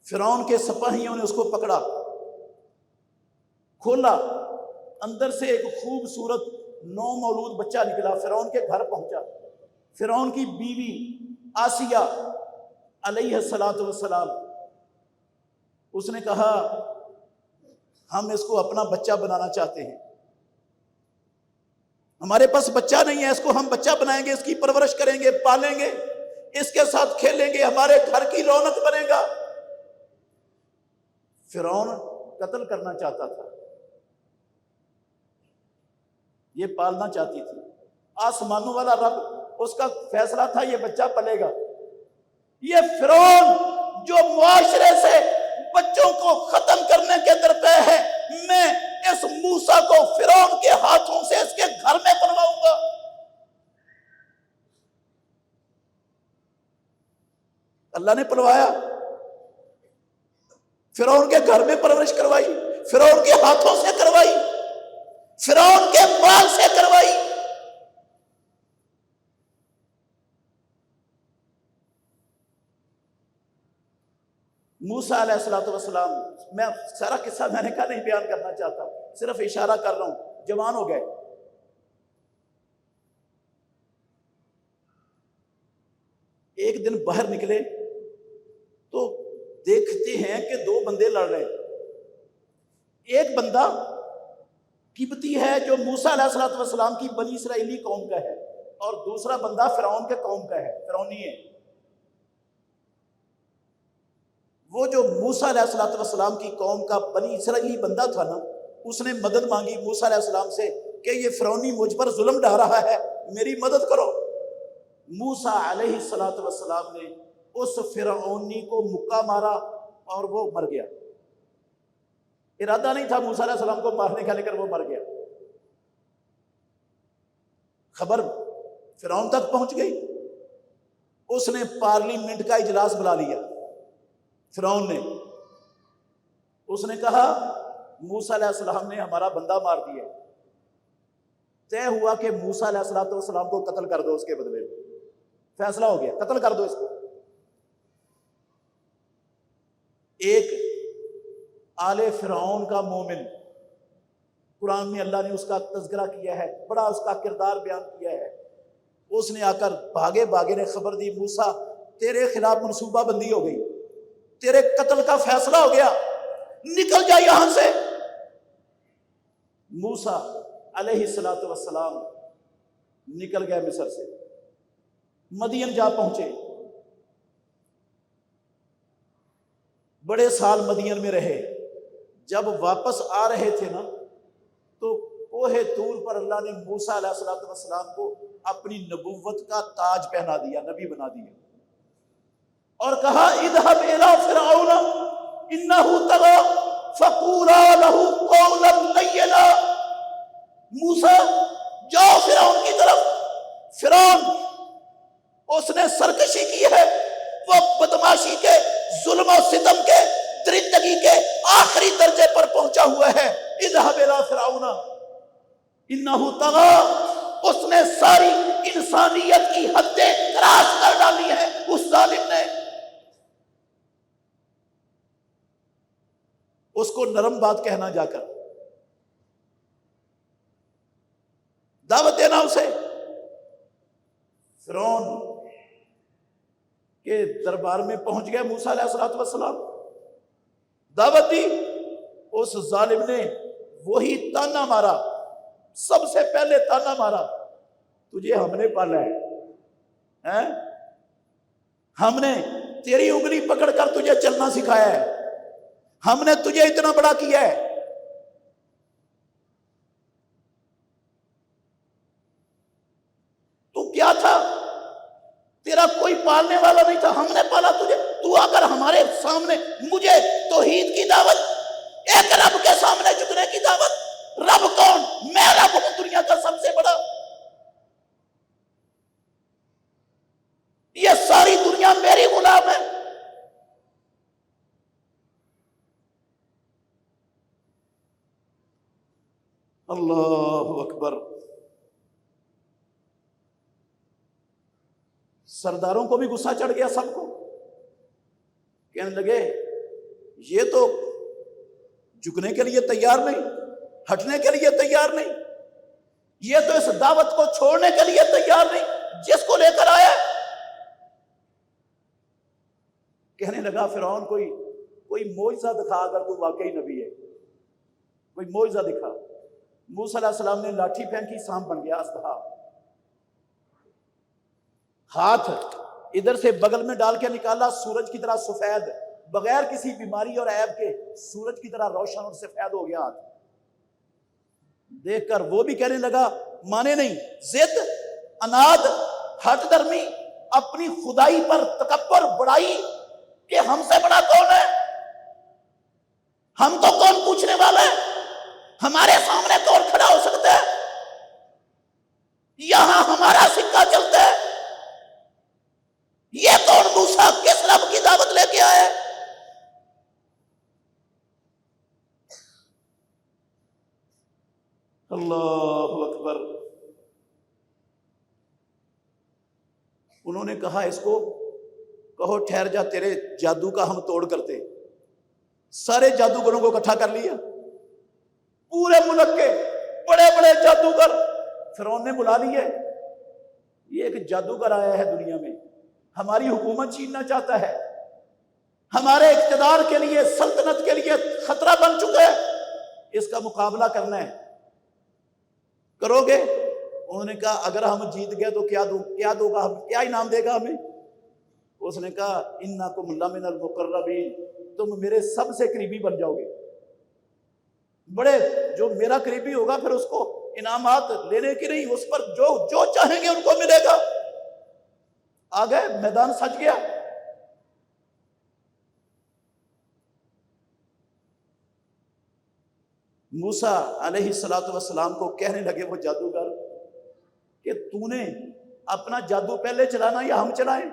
فرعون کے سپاہیوں نے اس کو پکڑا، کھولا، اندر سے ایک خوبصورت نومولود بچہ نکلا، فرعون کے گھر پہنچا۔ فرعون کی بیوی آسیہ علیہ السلام، اس نے کہا ہم اس کو اپنا بچہ بنانا چاہتے ہیں، ہمارے پاس بچہ نہیں ہے، اس کو ہم بچہ بنائیں گے، اس کی پرورش کریں گے، پالیں گے، اس کے ساتھ کھیلیں گے، ہمارے گھر کی رونق بنے گا۔ فرعون قتل کرنا چاہتا تھا، یہ پالنا چاہتی تھی۔ آسمانوں والا رب، اس کا فیصلہ تھا یہ بچہ پلے گا۔ یہ فرعون جو معاشرے سے بچوں کو ختم کرنے کے درپے ہے، میں اس موسیٰ کو فرعون کے ہاتھوں سے اس کے گھر میں پلواؤں گا۔ اللہ نے پلوایا، فرعون کے گھر میں پرورش کروائی، فرعون کے ہاتھوں سے کروائی، فرعون کے مال سے کروائی۔ موسیٰ علیہ السلام، میں سارا قصہ میں نے کہا نہیں بیان کرنا چاہتا، صرف اشارہ کر رہا ہوں، جوان ہو گئے۔ ایک دن باہر نکلے تو دیکھتے ہیں کہ دو بندے لڑ رہے ہیں۔ ایک بندہ قبطی ہے جو موسیٰ علیہ السلام کی بنی اسرائیلی قوم کا ہے، اور دوسرا بندہ فرعون کے قوم کا ہے، فرعونی ہے۔ وہ جو موسیٰ علیہ السلام کی قوم کا بنی اسرائیلی بندہ تھا نا، اس نے مدد مانگی موسیٰ علیہ السلام سے کہ یہ فرعونی مجھ پر ظلم ڈھا رہا ہے، میری مدد کرو۔ موسیٰ علیہ السلام نے اس فرعونی کو مکہ مارا اور وہ مر گیا۔ ارادہ نہیں تھا موسیٰ علیہ السلام کو مارنے کا، لیکن وہ مر گیا۔ خبر فرعون تک پہنچ گئی، اس نے پارلیمنٹ کا اجلاس بلا لیا۔ فرعون نے، اس نے کہا موسیٰ علیہ السلام نے ہمارا بندہ مار دیا، طے ہوا کہ موسیٰ علیہ السلام کو قتل کر دو، اس کے بدلے فیصلہ ہو گیا، قتل کر دو اس کو۔ ایک آل فرعون کا مومن، قرآن میں اللہ نے اس کا تذکرہ کیا ہے، بڑا اس کا کردار بیان کیا ہے، اس نے آ کر بھاگے بھاگے نے خبر دی موسیٰ تیرے خلاف منصوبہ بندی ہو گئی، تیرے قتل کا فیصلہ ہو گیا، نکل جا یہاں سے۔ موسیٰ علیہ السلام نکل گئے مصر سے، مدین جا پہنچے، بڑے سال مدین میں رہے۔ جب واپس آ رہے تھے نا، تو کوہ طور پر اللہ نے موسیٰ علیہ السلام کو اپنی نبوت کا تاج پہنا دیا، نبی بنا دیا، اور کہا اذهب الى فرعون انه طغى فقولا له قولا لینا۔ موسیٰ جاؤ فرعون کی طرف، فرعون اس نے سرکشی کی ہے، وہ بدماشی کے، ظلم و ستم کے، درندگی کے آخری درجے پر پہنچا ہوا ہے۔ اذهب الى فرعون انه طغى، اس نے ساری انسانیت کی حدیں کراس کر ڈالی ہیں اس ظالم نے. اس کو نرم بات کہنا جا کر، دعوت دینا اسے. فرعون کے دربار میں پہنچ گئے موسیٰ علیہ السلام، دعوت دی. اس ظالم نے وہی تانا مارا، سب سے پہلے تانا مارا، تجھے ہم نے پالا ہے، ہم نے تیری انگلی پکڑ کر تجھے چلنا سکھایا ہے، ہم نے تجھے اتنا بڑا کیا ہے. تو کیا تھا؟ تیرا کوئی پالنے والا نہیں تھا، ہم نے پالا تجھے. تو اگر ہمارے سامنے مجھے توحید کی دعوت، ایک رب کے سامنے جھکنے کی دعوت، رب کون؟ میں رب ہوں دنیا کا سب سے بڑا، یہ ساری دنیا میری غلام ہے. اللہ اکبر. سرداروں کو بھی غصہ چڑھ گیا، سب کو کہنے لگے یہ تو جھکنے کے لیے تیار نہیں، ہٹنے کے لیے تیار نہیں، یہ تو اس دعوت کو چھوڑنے کے لیے تیار نہیں جس کو لے کر آیا. کہنے لگا فرعون کوئی معجزہ دکھا اگر تو واقعی نبی ہے، کوئی معجزہ دکھا. موسیٰ علیہ السلام نے لاٹھی پھینکی، سانپ بن گیا اژدہا. ہاتھ ادھر سے بغل میں ڈال کے نکالا، سورج کی طرح سفید، بغیر کسی بیماری اور عیب کے سورج کی طرح روشن اور سفید ہو گیا ہاتھ. دیکھ کر وہ بھی کہنے لگا، مانے نہیں، ضد، اناد، ہٹ درمی، اپنی خدائی پر تکبر، بڑائی کہ ہم سے بڑا کون ہے، ہم تو کون پوچھنے والا ہے، ہمارے سامنے کون کھڑا ہو سکتا ہے، یہاں ہمارا سکہ چلتا ہے، یہ کون موسیٰ کس رب کی دعوت لے کے آئے. اللہ اکبر. انہوں نے کہا اس کو کہو ٹھہر جا، تیرے جادو کا ہم توڑ کرتے. سارے جادوگروں کو اکٹھا کر لیا، پورے ملک کے بڑے بڑے جادوگر فرعون نے بلا لیے. یہ ایک جادوگر آیا ہے دنیا میں، ہماری حکومت چھیننا چاہتا ہے، ہمارے اقتدار کے لیے، سلطنت کے لیے خطرہ بن چکا ہے، اس کا مقابلہ کرنا ہے، کرو گے؟ انہوں نے کہا اگر ہم جیت گئے تو کیا دو گا، کیا انعام دے گا ہمیں؟ اس نے کہا انکم لمن المقربین، تم میرے سب سے قریبی بن جاؤ گے، بڑے جو میرا قریبی ہوگا پھر اس کو انعامات لینے کی نہیں، اس پر جو چاہیں گے ان کو ملے گا. آ گئے، میدان سج گیا. موسیٰ علیہ السلام کو کہنے لگے وہ جادوگر کہ تو نے اپنا جادو پہلے چلانا یا ہم چلائیں؟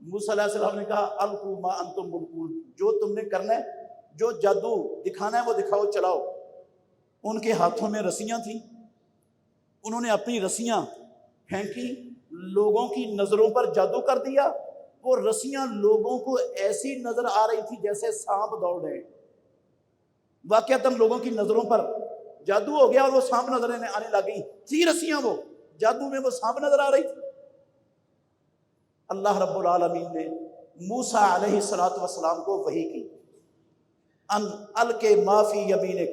موسیٰ علیہ السلام نے کہا القوا ما انتم ملقون، جو تم نے کرنا ہے، جو جادو دکھانا ہے وہ دکھاؤ، چلاؤ. ان کے ہاتھوں میں رسیاں تھیں، انہوں نے اپنی رسیاں پھینکی، لوگوں کی نظروں پر جادو کر دیا. وہ رسیاں لوگوں کو ایسی نظر آ رہی تھی جیسے سانپ دوڑ رہے. واقعتاً لوگوں کی نظروں پر جادو ہو گیا اور وہ سانپ نظر آنے لگی تھی. رسیاں وہ جادو میں وہ سانپ نظر آ رہی تھی. اللہ رب العالمین نے موسیٰ علیہ السلام کو وحی کی، ان القِ ما فی یمینک،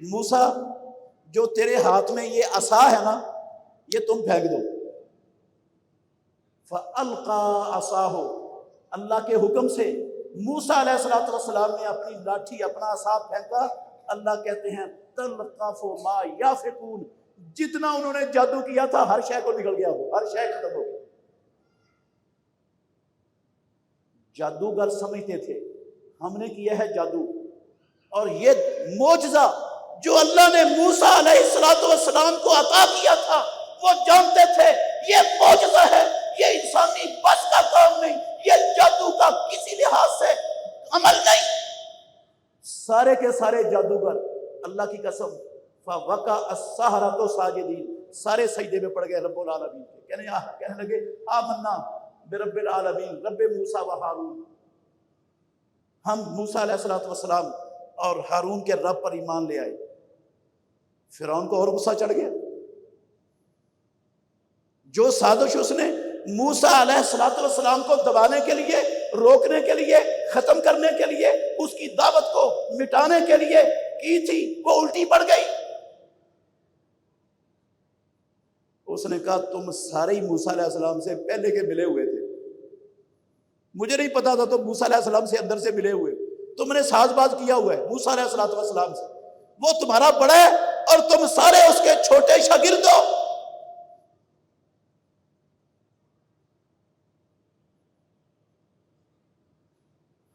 موسیٰ جو تیرے ہاتھ میں یہ عصا ہے نا، یہ تم پھینک دو. فَأَلْقَى عَصَاهُ، اللہ کے حکم سے موسیٰ علیہ السلام نے اپنی لاٹھی، اپنا عصا پھینکا. اللہ کہتے ہیں تلقف ما یافقون، جتنا انہوں نے جادو کیا تھا ہر شے کو نکل گیا، وہ ہر شے ختم ہو گئی. جادوگر سمجھتے تھے ہم نے کیا ہے جادو، اور یہ معجزہ جو اللہ نے موسیٰ علیہ السلام کو عطا کیا تھا وہ جانتے تھے یہ معجزہ ہے، یہ انسانی بس کا کام نہیں، یہ جادو کا کسی لحاظ سے عمل نہیں. سارے کے سارے جادوگر اللہ کی قسم فَوَقَعَ السَّحَرَةُ سَاجِدِينَ، سارے سجدے میں پڑ گئے رب العالمین کے، کہنے لگے آمنا برب العالمین رب موسیٰ و ہارون، ہم موسیٰ علیہ السلام اور ہارون کے رب پر ایمان لے آئے۔ فرعون کو اور غصہ چڑھ گیا، جو سازش اس نے موسیٰ علیہ السلام کو دبانے کے لیے، روکنے کے لیے، ختم کرنے کے لیے، اس کی دعوت کو مٹانے کے لیے کی تھی، وہ الٹی پڑ گئی۔ اس نے کہا تم سارے ہی موسیٰ علیہ السلام سے پہلے کے ملے ہوئے تھے، مجھے نہیں پتا تھا تم موسیٰ علیہ السلام سے اندر سے ملے ہوئے، تم نے ساز باز کیا ہوا ہے موسیٰ علیہ السلام سے، وہ تمہارا بڑا ہے اور تم سارے اس کے چھوٹے شاگرد ہو۔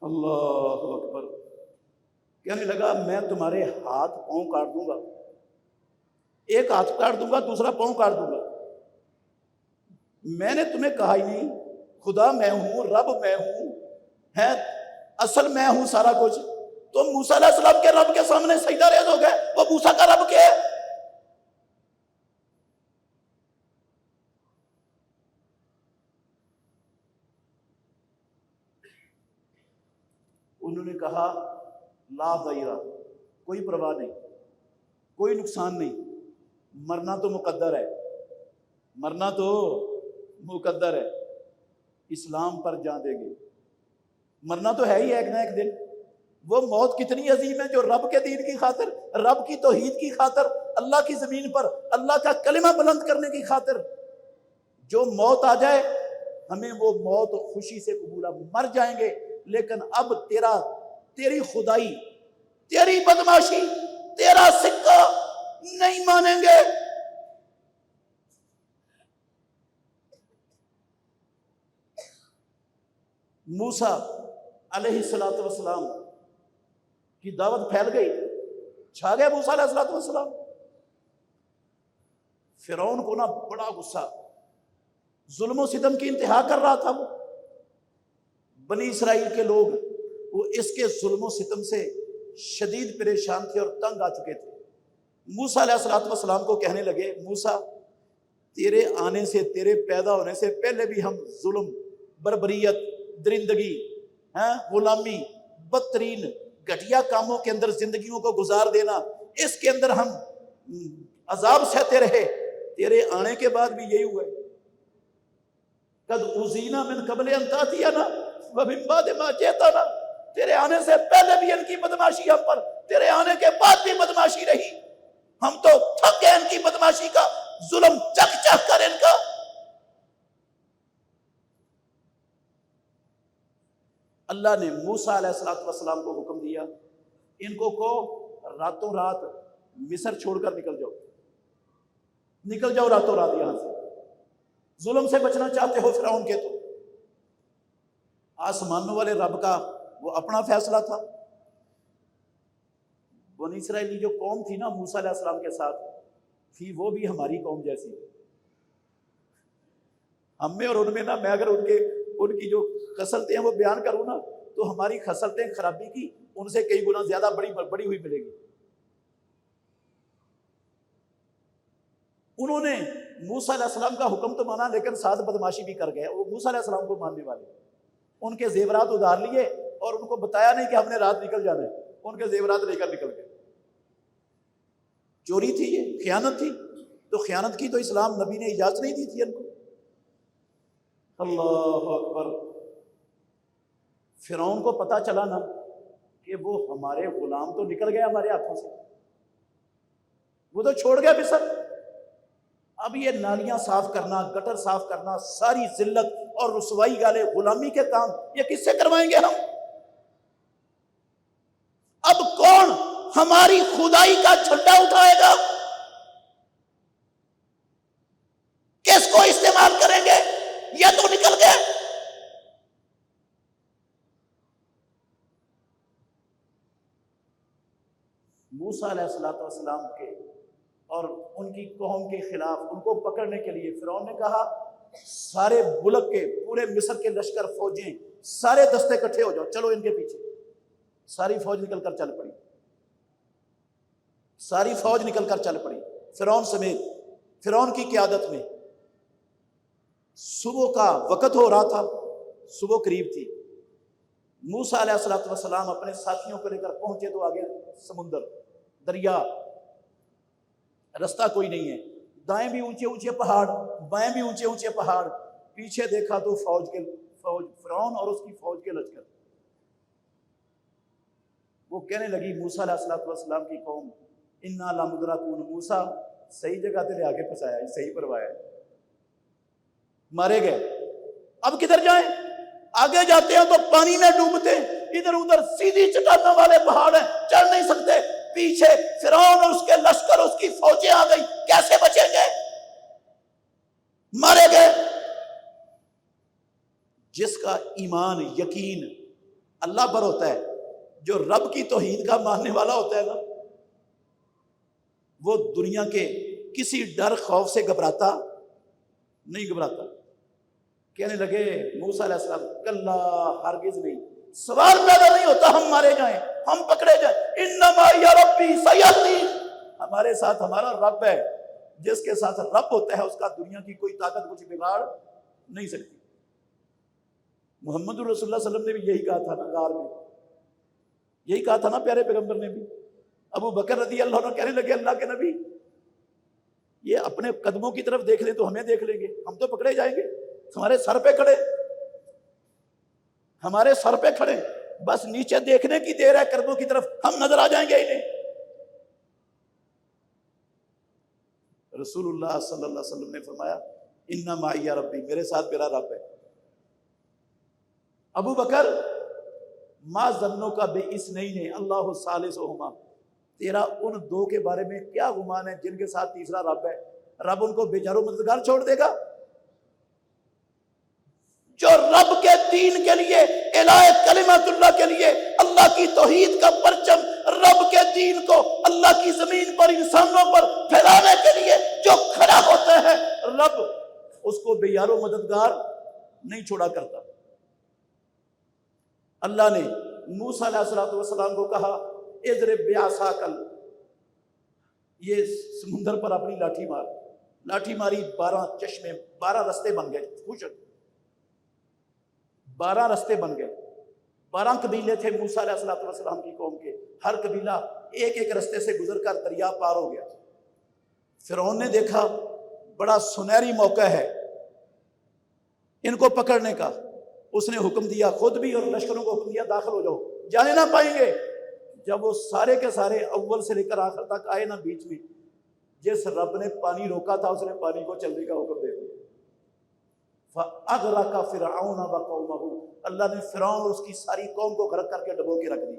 اللہ اکبر، کہنے لگا میں تمہارے ہاتھ پاؤں کاٹ دوں گا، ایک ہاتھ کاٹ دوں گا، دوسرا پاؤں کاٹ دوں گا۔ میں نے تمہیں کہا ہی نہیں خدا میں ہوں، رب میں ہوں، ہے اصل میں ہوں سارا کچھ، تم موسیٰ علیہ السلام کے رب کے سامنے سجدہ ریز ہو گئے، وہ موسیٰ کا رب کیا ہے؟ انہوں نے کہا لا ضیرہ، کوئی پرواہ نہیں، کوئی نقصان نہیں، مرنا تو مقدر ہے، مرنا تو مقدر ہے، اسلام پر جان دیں گے، مرنا تو ہے ہی ایک نہ ایک دن۔ وہ موت کتنی عظیم ہے جو رب کے دین کی خاطر، رب کی توحید کی خاطر، اللہ کی زمین پر اللہ کا کلمہ بلند کرنے کی خاطر جو موت آ جائے، ہمیں وہ موت خوشی سے قبول، مر جائیں گے لیکن اب تیری خدائی، تیری بدماشی، تیرا سکہ نہیں مانیں گے۔ موسیٰ علیہ السلام کی دعوت پھیل گئی، چھا گئے موسیٰ علیہ السلام۔ فرعون کو نا بڑا غصہ، ظلم و ستم کی انتہا کر رہا تھا وہ، بنی اسرائیل کے لوگ وہ اس کے ظلم و ستم سے شدید پریشان تھے اور تنگ آ چکے تھے۔ موسیٰ علیہ السلام کو کہنے لگے موسیٰ تیرے آنے سے، تیرے پیدا ہونے سے پہلے بھی ہم ظلم، بربریت، درندگی، غلامی، بدترین گھٹیا کاموں کے اندر زندگیوں کو گزار دینا، اس کے اندر ہم عذاب سہتے رہے، تیرے آنے کے بعد بھی یہی ہوا ہے۔ قد اوذینا من قبل ان تاتینا ومن بعد ما جئتنا، تیرے آنے سے پہلے بھی ان کی بدماشی ہم پر، تیرے آنے کے بعد بھی بدماشی رہی، ہم تو تھک گئے ان کی بدماشی کا، ظلم چکھ چکھ کر ان کا۔ اللہ نے موسیٰ علیہ السلام کو حکم دیا ان کو کہو راتوں رات مصر چھوڑ کر نکل جاؤ، نکل جاؤ راتوں رات یہاں سے، ظلم سے بچنا چاہتے ہو فرعون کے تو۔ آسمانوں والے رب کا وہ اپنا فیصلہ تھا۔ بنی اسرائیلی جو قوم تھی نا موسیٰ علیہ السلام کے ساتھ تھی، وہ بھی ہماری قوم جیسی، ہم میں اور ان میں نا، میں اگر ان کی جو خصلتیں ہیں وہ بیان کروں نا تو ہماری خصلتیں خرابی کی ان سے کئی گنا زیادہ بڑی ہوئی ملے گی۔ انہوں نے موسیٰ علیہ السلام کا حکم تو مانا لیکن ساتھ بدماشی بھی کر گئے، وہ موسیٰ علیہ السلام کو ماننے والے، ان کے زیورات ادھار لیے اور ان کو بتایا نہیں کہ ہم نے رات نکل جانا ہے، ان کے زیورات لے کر نکل گئے۔ چوری تھی، یہ خیانت تھی، تو خیانت کی تو اسلام نبی نے اجازت نہیں دی تھی ان کو۔ اللہ اکبر، فرعون کو پتا چلا نا کہ وہ ہمارے غلام تو نکل گئے ہمارے ہاتھوں سے، وہ تو چھوڑ گیا مصر، اب یہ نالیاں صاف کرنا، گٹر صاف کرنا، ساری ذلت اور رسوائی والے غلامی کے کام یہ کس سے کروائیں گے ہم؟ اب کون ہماری خدائی کا جھنڈا اٹھائے گا؟ کس کو استعمال کریں گے؟ یہ تو نکل گئے۔ موسیٰ علیہ السلام کے اور ان کی قوم کے خلاف ان کو پکڑنے کے لیے فرعون نے کہا سارے ملک کے، پورے مصر کے لشکر، فوجیں، سارے دستے اکٹھے ہو جاؤ، چلو ان کے پیچھے۔ ساری فوج نکل کر چل پڑی، ساری فوج نکل کر چل پڑی فرعون سمیت۔ فرعون کی قیادت میں صبح کا وقت ہو رہا تھا، صبح قریب تھی، موسیٰ علیہ السلام اپنے ساتھیوں کو لے کر پہنچے تو آگے سمندر، دریا، رستہ کوئی نہیں ہے، دائیں بھی اونچے اونچے پہاڑ، بائیں بھی اونچے اونچے پہاڑ، پیچھے دیکھا تو فوج فرعون اور اس کی فوج کے لشکر۔ وہ کہنے لگی موسیٰ علیہ السلام کی قوم، انا لمدرکون، موسیٰ صحیح جگہ تے لے آ کے پھنسایا، صحیح پروایا، مارے گئے، اب کدھر جائیں؟ آگے جاتے ہیں تو پانی میں ڈوبتے، ادھر ادھر سیدھی چٹانوں والے پہاڑ ہیں، چڑھ نہیں سکتے، پیچھے فرعون اور اس کے لشکر، اس کی فوجیں آ گئی، کیسے بچیں گے؟ مارے گئے۔ جس کا ایمان، یقین اللہ پر ہوتا ہے، جو رب کی توحید کا ماننے والا ہوتا ہے نا، وہ دنیا کے کسی ڈر خوف سے گھبراتا نہیں، گھبراتا۔ کہنے لگے موسیٰ علیہ السلام، کلا، ہرگز نہیں، سوال پیدا نہیں ہوتا ہم مارے جائیں، ہم پکڑے جائیں، انما یا ربی سیہدین، ہمارے ساتھ ہمارا رب ہے، جس کے ساتھ رب ہوتا ہے اس کا دنیا کی کوئی طاقت کچھ بگاڑ نہیں سکتی۔ محمد رسول اللہ صلی اللہ علیہ وسلم نے بھی یہی کہا تھا نا غار میں، یہی کہا تھا نا پیارے پیغمبر نے بھی۔ ابو بکر رضی اللہ عنہ کہنے لگے اللہ کے نبی، یہ اپنے قدموں کی طرف دیکھ لیں تو ہمیں دیکھ لیں گے، ہم تو پکڑے جائیں گے، ہمارے سر پہ کھڑے، ہمارے سر پہ کھڑے، بس نیچے دیکھنے کی دیر ہے قدموں کی طرف، ہم نظر آ جائیں گے انہیں۔ رسول اللہ صلی اللہ علیہ وسلم نے فرمایا انما معی ربی، میرے ساتھ میرا رب ہے۔ ابو بکر، ما ظنک باثنین اللہ ثالثہما، تیرا ان دو کے بارے میں کیا گمان ہے جن کے ساتھ تیسرا رب ہے؟ رب ان کو بے جار و مددگار چھوڑ دے گا؟ جو رب کے دین کے لیے، الہ کلمت اللہ کے لیے، اللہ کی توحید کا پرچم، رب کے دین کو اللہ کی زمین پر، انسانوں پر پھیلانے کے لیے جو کھڑا ہوتا ہے، رب اس کو بے یار و مددگار نہیں چھوڑا کرتا۔ اللہ نے موسیٰ علیہ السلام کو کہا اضرب بعصاک، یہ سمندر پر اپنی لاٹھی مار، لاٹھی ماری، 12 چشمے، 12 رستے بن گئے، خوشک 12 رستے بن گئے۔ 12 قبیلے تھے موسیٰ علیہ السلام کی قوم کے، ہر قبیلہ ایک ایک رستے سے گزر کر دریا پار ہو گیا۔ فرعون نے دیکھا بڑا سنہری موقع ہے ان کو پکڑنے کا، اس نے حکم دیا، خود بھی اور لشکروں کو حکم دیا داخل ہو جاؤ، جانے نہ پائیں گے۔ جب وہ سارے کے سارے اول سے لے کر آخر تک آئے نا، بیچ میں جس رب نے پانی روکا تھا اس نے پانی کو چلنے کا حکم دے دیا۔ فَأَغْرَقَ فِرْعَوْنَ وَقَوْمَهُ، اللہ نے فرعون اور اس کی ساری قوم کو غرق کر کے ڈبو کے رکھ دی۔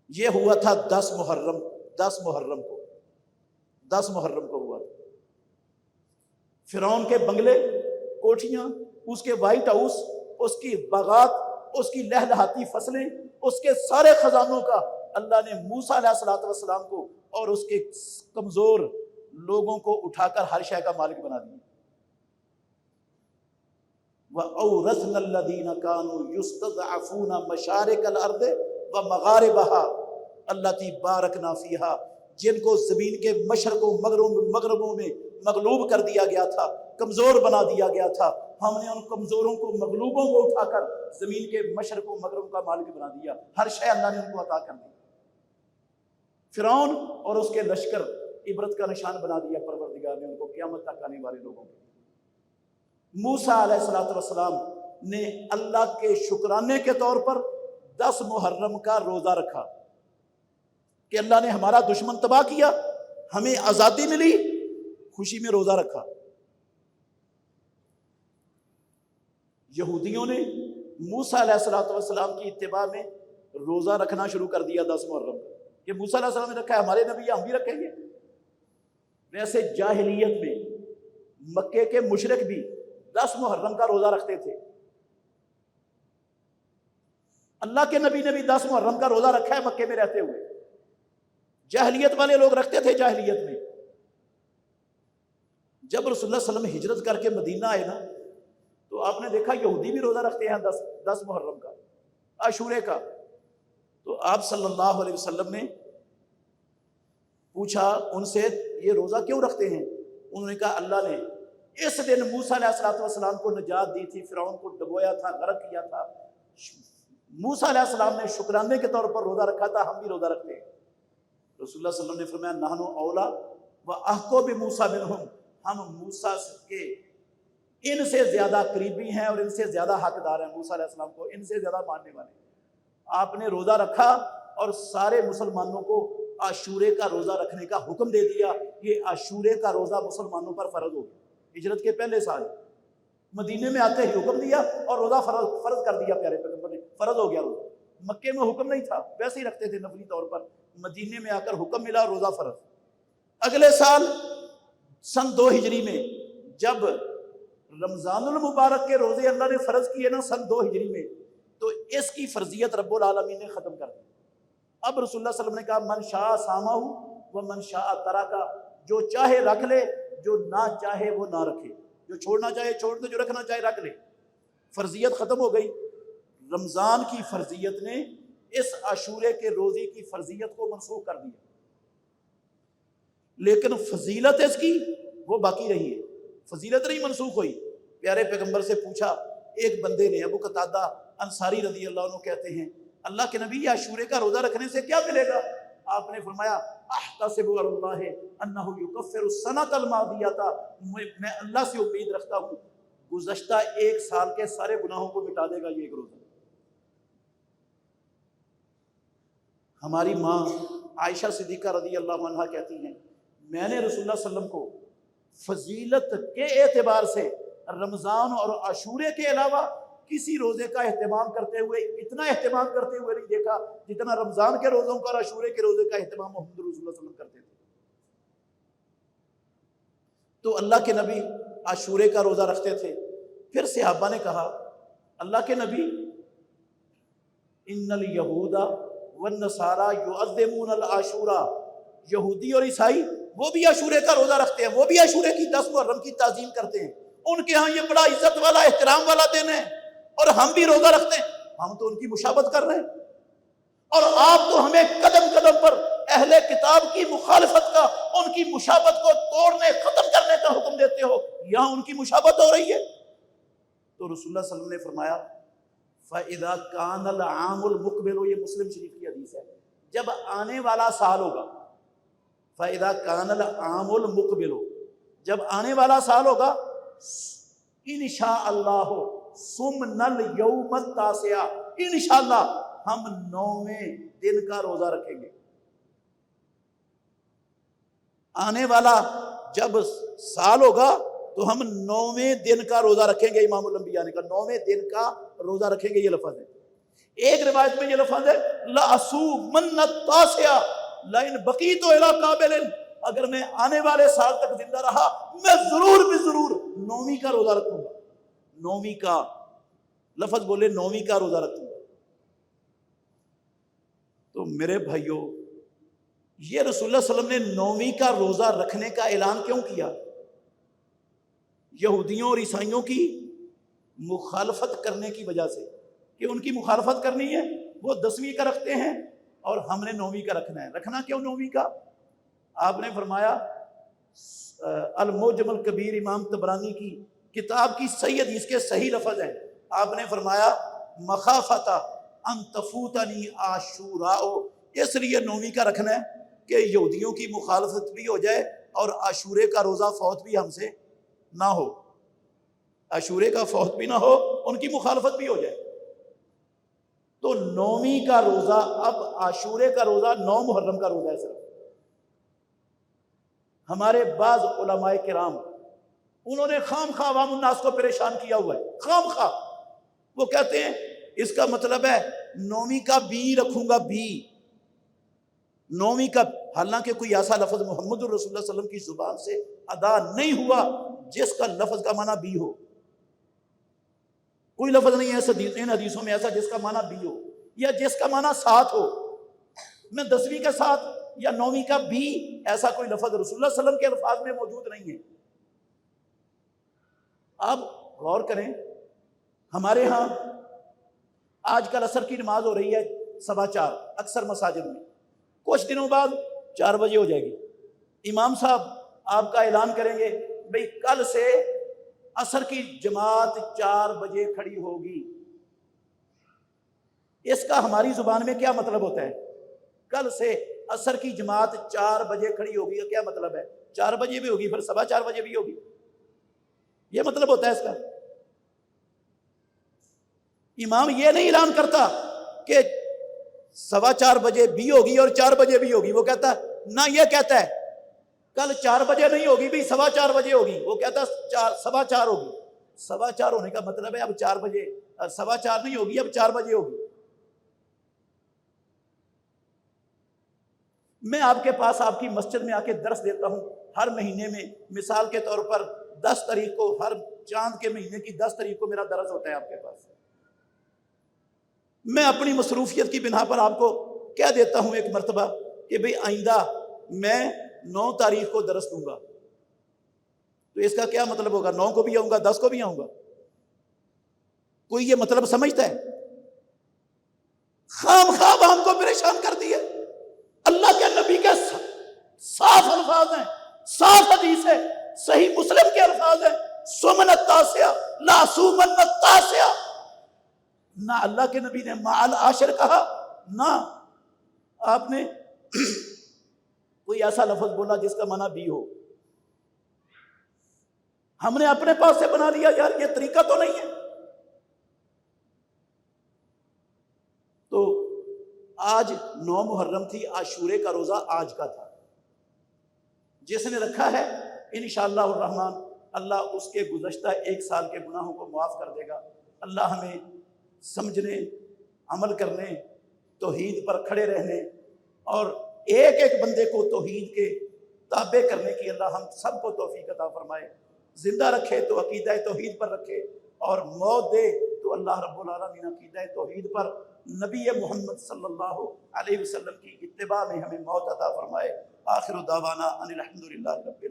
یہ ہوا تھا 10 محرم کو، 10 محرم کو ہوا تھا۔ فرعون کے بنگلے، کوٹھیاں، اس کے وائٹ ہاؤس، اس کی باغات، اس کی لہلہاتی فصلیں، اس کے سارے خزانوں کا اللہ نے موسیٰ علیہ السلام کو اور اس کے کمزور لوگوں کو اٹھا کر ہر شے کا مالک بنا دیا۔ وَأَوْرَثْنَا الَّذِينَ كَانُوا يُسْتَضْعَفُونَ مَشَارِقَ الْأَرْضِ وَمَغَارِبَهَا الَّتِي بَارَكْنَا فِيهَا، جن کو زمین کے مشرق و مغربوں میں مغلوب کر دیا گیا تھا، کمزور بنا دیا گیا تھا، ہم نے ان کمزوروں کو، مغلوبوں کو اٹھا کر زمین کے مشرق و مغرب کا مالک بنا دیا، ہر شے اللہ نے ان کو عطا کر دی۔ فرعون اور اس کے لشکر عبرت کا نشان بنا دیا پروردگار نے ان کو قیامت تک آنے والے لوگوں کو۔ موسیٰ علیہ السلام نے اللہ کے شکرانے کے طور پر 10 محرم کا روزہ رکھا کہ اللہ نے ہمارا دشمن تباہ کیا، ہمیں آزادی ملی، خوشی میں روزہ رکھا۔ یہودیوں نے موسیٰ علیہ السلام کی اتباع میں روزہ رکھنا شروع کر دیا 10 محرم کا، کہ موسیٰ علیہ السلام نے رکھا ہے، ہمارے نبی ہم بھی رکھیں گے۔ ویسے جاہلیت میں مکے کے مشرک بھی 10 محرم کا روزہ رکھتے تھے، اللہ کے نبی نے بھی 10 محرم کا روزہ رکھا ہے مکے میں رہتے ہوئے، جاہلیت والے لوگ رکھتے تھے جاہلیت میں۔ جب رسول اللہ صلی اللہ علیہ وسلم ہجرت کر کے مدینہ آئے نا، تو آپ نے دیکھا یہودی بھی روزہ رکھتے ہیں 10 محرم کا، عاشورے کا۔ تو آپ صلی اللہ علیہ وسلم نے پوچھا ان سے یہ روزہ کیوں رکھتے ہیں؟ انہوں نے کہا اللہ نے اس دن موسیٰ علیہ السلام کو نجات دی تھی، فرعون کو ڈبویا تھا، غرق کیا تھا، موسیٰ علیہ السلام نے شکرانے کے طور پر روزہ رکھا تھا، ہم بھی روزہ رکھتے ہیں۔ رسول اللہ صلی اللہ علیہ وسلم نے فرمایا نحن اولا و احقو بموسیٰ منہم، ہم موسیٰ کے ان سے زیادہ قریبی ہیں اور ان سے زیادہ حقدار ہیں، موسیٰ علیہ السلام کو ان سے زیادہ ماننے والے ہیں۔ آپ نے روزہ رکھا اور سارے مسلمانوں کو عاشورے کا روزہ رکھنے کا حکم دے دیا۔ یہ عاشورے کا روزہ مسلمانوں پر فرض ہو گیا، ہجرت کے پہلے سال مدینے میں آتے ہی حکم دیا اور روزہ فرض کر دیا پیارے پیغمبر نے، فرض ہو گیا روزہ۔ مکے میں حکم نہیں تھا، ویسے ہی رکھتے تھے نفلی طور پر، مدینے میں آ کر حکم ملا روزہ فرض۔ اگلے سال سن 2 ہجری میں جب رمضان المبارک کے روزے اللہ نے فرض کیے نا سن 2 ہجری میں، تو اس کی فرضیت رب العالمین نے ختم کر دی۔ اب رسول اللہ صلی اللہ علیہ وسلم نے کہا من شاء صامہ و من شاء ترکہ، جو چاہے رکھ لے، جو نہ چاہے وہ نہ رکھے، جو چھوڑنا چاہے چھوڑ دے، جو رکھنا چاہے رکھ لے۔ فرضیت ختم ہو گئی۔ رمضان کی فرضیت نے اس عاشورے کے روزے کی فرضیت کو منسوخ کر دیا، لیکن فضیلت اس کی وہ باقی رہی ہے، فضیلت نہیں منسوخ ہوئی۔ پیارے پیغمبر سے پوچھا ایک بندے نے، ابو قتادہ انصاری رضی اللہ عنہ کہتے ہیں اللہ کے نبی عاشورے کا روزہ رکھنے سے کیا ملے گا؟ آپ نے فرمایا احتسب اللہ انہ یکفر السنۃ الماضیۃ، میں اللہ سے امید رکھتا ہوں گزشتہ 1 سال کے سارے گناہوں کو مٹا دے گا یہ ایک روزہ۔ ہماری ماں عائشہ صدیقہ رضی اللہ عنہا کہتی ہیں میں نے رسول اللہ صلی اللہ علیہ وسلم کو فضیلت کے اعتبار سے رمضان اور عاشورے کے علاوہ کسی روزے کا اہتمام کرتے ہوئے، اتنا اہتمام کرتے ہوئے نہیں دیکھا جتنا رمضان کے روزوں کا اور عاشورے کے روزے کا اہتمام محمد رسول اللہ صلی اللہ علیہ وسلم کرتے تھے۔ تو اللہ کے نبی عاشورے کا روزہ رکھتے تھے۔ پھر صحابہ نے کہا اللہ کے نبی ان الیہود والنصارى یعظمون العاشورا، یہودی اور عیسائی وہ بھی عاشورے کا روزہ رکھتے ہیں، وہ بھی عاشورے کی 10 محرم کی تعظیم کرتے ہیں، ان کے ہاں یہ بڑا عزت والا احترام والا دن ہے، اور ہم بھی روزہ رکھتے ہیں، ہم تو ان کی مشابہت کر رہے ہیں۔ اور آپ تو ہمیں قدم قدم پر اہل کتاب کی مخالفت کا، ان کی مشابہت کو توڑنے ختم کرنے کا حکم دیتے ہو، یہاں ان کی مشابہت ہو رہی ہے۔ تو رسول اللہ صلی اللہ علیہ وسلم نے فرمایا فَإِذَا كَانَ الْعَامُ الْمُقْبِلُ، یہ مسلم شریف کی حدیث ہے، جب آنے والا سال ہوگا، فَإِذَا كَانَ الْعَامُ الْمُقْبِلُ، جب آنے والا سال ہوگا، انشاءاللہ صُمْنَا الْيَوْمَ التَّاسِعَ، انشاءاللہ ہم 9ویں دن کا روزہ رکھیں گے۔ آنے والا جب سال ہوگا تو ہم 9ویں دن کا روزہ رکھیں گے۔ امام الانبیاء نے کہا 9ویں دن کا روزہ رکھیں گے، یہ لفظ ہے۔ ایک روایت میں یہ لفظ ہے لَأَصُومَنَّ التَّاسِعَ لَئِن بَقِیتُ إِلَىٰ قَابِلٍ، اگر میں آنے والے سال تک زندہ رہا میں ضرور بھی ضرور 9ویں کا روزہ رکھوں گا۔ 9ویں کا لفظ بولے، 9ویں کا روزہ رکھوں گا۔ تو میرے بھائیوں، یہ رسول اللہ صلی اللہ علیہ وسلم نے 9ویں کا روزہ رکھنے کا اعلان کیوں کیا؟ یہودیوں اور عیسائیوں کی مخالفت کرنے کی وجہ سے، کہ ان کی مخالفت کرنی ہے، وہ 10ویں کا رکھتے ہیں اور ہم نے 9ویں کا رکھنا ہے۔ رکھنا کیوں 9ویں کا؟ آپ نے فرمایا المعجم الکبیر امام طبرانی کی کتاب کی صحیح حدیث کے صحیح لفظ ہیں، آپ نے فرمایا مخافۃ ان تفوتنی عاشوراء، اس لیے 9ویں کا رکھنا ہے کہ یہودیوں کی مخالفت بھی ہو جائے اور عاشورے کا روزہ فوت بھی ہم سے نہ ہو، عاشورے کا فوت بھی نہ ہو، ان کی مخالفت بھی ہو جائے۔ تو 9ویں کا روزہ، اب عاشورے کا روزہ 9 محرم کا روزہ ہے صرف۔ ہمارے بعض علماء کرام انہوں نے خام خواہ عوام الناس کو پریشان کیا ہوا ہے، خام خواہ۔ وہ کہتے ہیں اس کا مطلب ہے 9ویں کا بھی رکھوں گا، بھی 9ویں کا، حالانکہ کوئی ایسا لفظ محمد الرسول اللہ صلی اللہ علیہ وسلم کی زبان سے ادا نہیں ہوا جس کا لفظ کا معنی بھی ہو۔ کوئی لفظ نہیں ہے ان حدیثوں میں ایسا جس کا معنی بھی ہو یا جس کا معنی ساتھ ہو۔ میں 10ویں کا ساتھ یا 9ویں کا بھی، ایسا کوئی لفظ رسول اللہ صلی اللہ علیہ وسلم کے الفاظ میں موجود نہیں ہے۔ آپ غور کریں، ہمارے ہاں آج کل عصر کی نماز ہو رہی ہے 4:15 اکثر مساجد میں، کچھ دنوں بعد 4 بجے ہو جائے گی، امام صاحب آپ کا اعلان کریں گے بھئی کل سے عصر کی جماعت 4 بجے کھڑی ہوگی، اس کا ہماری زبان میں کیا مطلب ہوتا ہے؟ کل سے عصر کی جماعت 4 بجے کھڑی ہوگی، یہ کیا مطلب ہے؟ 4 بجے بھی ہوگی، پھر 4:15 بجے بھی ہوگی، یہ مطلب ہوتا ہے اس کا۔ امام یہ نہیں اعلان کرتا کہ 4:15 بجے بھی ہوگی اور 4 بجے بھی ہوگی، وہ کہتا نہ، یہ کہتا ہے کل 4 بجے نہیں ہوگی بھی 4:15 بجے ہوگی، وہ کہتا 4:15 ہوگی۔ 4:15 ہونے کا مطلب ہے اب 4 بجے 4:15 نہیں ہوگی، اب 4 بجے ہوگی۔ میں آپ کے پاس آپ کی مسجد میں آ کے درس دیتا ہوں ہر مہینے میں، مثال کے طور پر 10 تاریخ کو، ہر چاند کے مہینے کی 10 تاریخ کو میرا درس ہوتا ہے آپ کے پاس۔ میں اپنی مصروفیت کی بنا پر آپ کو کہہ دیتا ہوں ایک مرتبہ کہ بھئی آئندہ میں 9 تاریخ کو درس دوں گا، تو اس کا کیا مطلب ہوگا؟ 9 کو بھی آؤں گا، 10 کو بھی آؤں گا؟ کوئی یہ مطلب سمجھتا ہے؟ خواہ ہم کو پریشان کر دیے۔ اللہ کے نبی کے صاف الفاظ ہیں، صاف حدیث ہے، صحیح مسلم کے الفاظ ہیں، سمن التاسع لا سومن التاسع۔ نہ اللہ کے نبی نے مع العاشر کہا، نہ آپ نے کوئی ایسا لفظ بولا جس کا معنی بھی ہو۔ ہم نے اپنے پاس سے بنا لیا، یار یہ طریقہ تو نہیں ہے۔ تو آج 9 محرم تھی، عاشورے کا روزہ آج کا تھا۔ جس نے رکھا ہے انشاءاللہ الرحمن اللہ اس کے گزشتہ 1 سال کے گناہوں کو معاف کر دے گا۔ اللہ ہمیں سمجھنے، عمل کرنے، توحید پر کھڑے رہنے اور ایک ایک بندے کو توحید کے تابع کرنے کی اللہ ہم سب کو توفیق عطا فرمائے۔ زندہ رکھے تو عقیدہ توحید پر رکھے، اور موت دے تو اللہ رب العالمین عقیدہ توحید پر، نبی محمد صلی اللہ علیہ وسلم کی اتباع میں ہمیں موت عطا فرمائے۔ آخر دعوانا ان الحمدللہ رب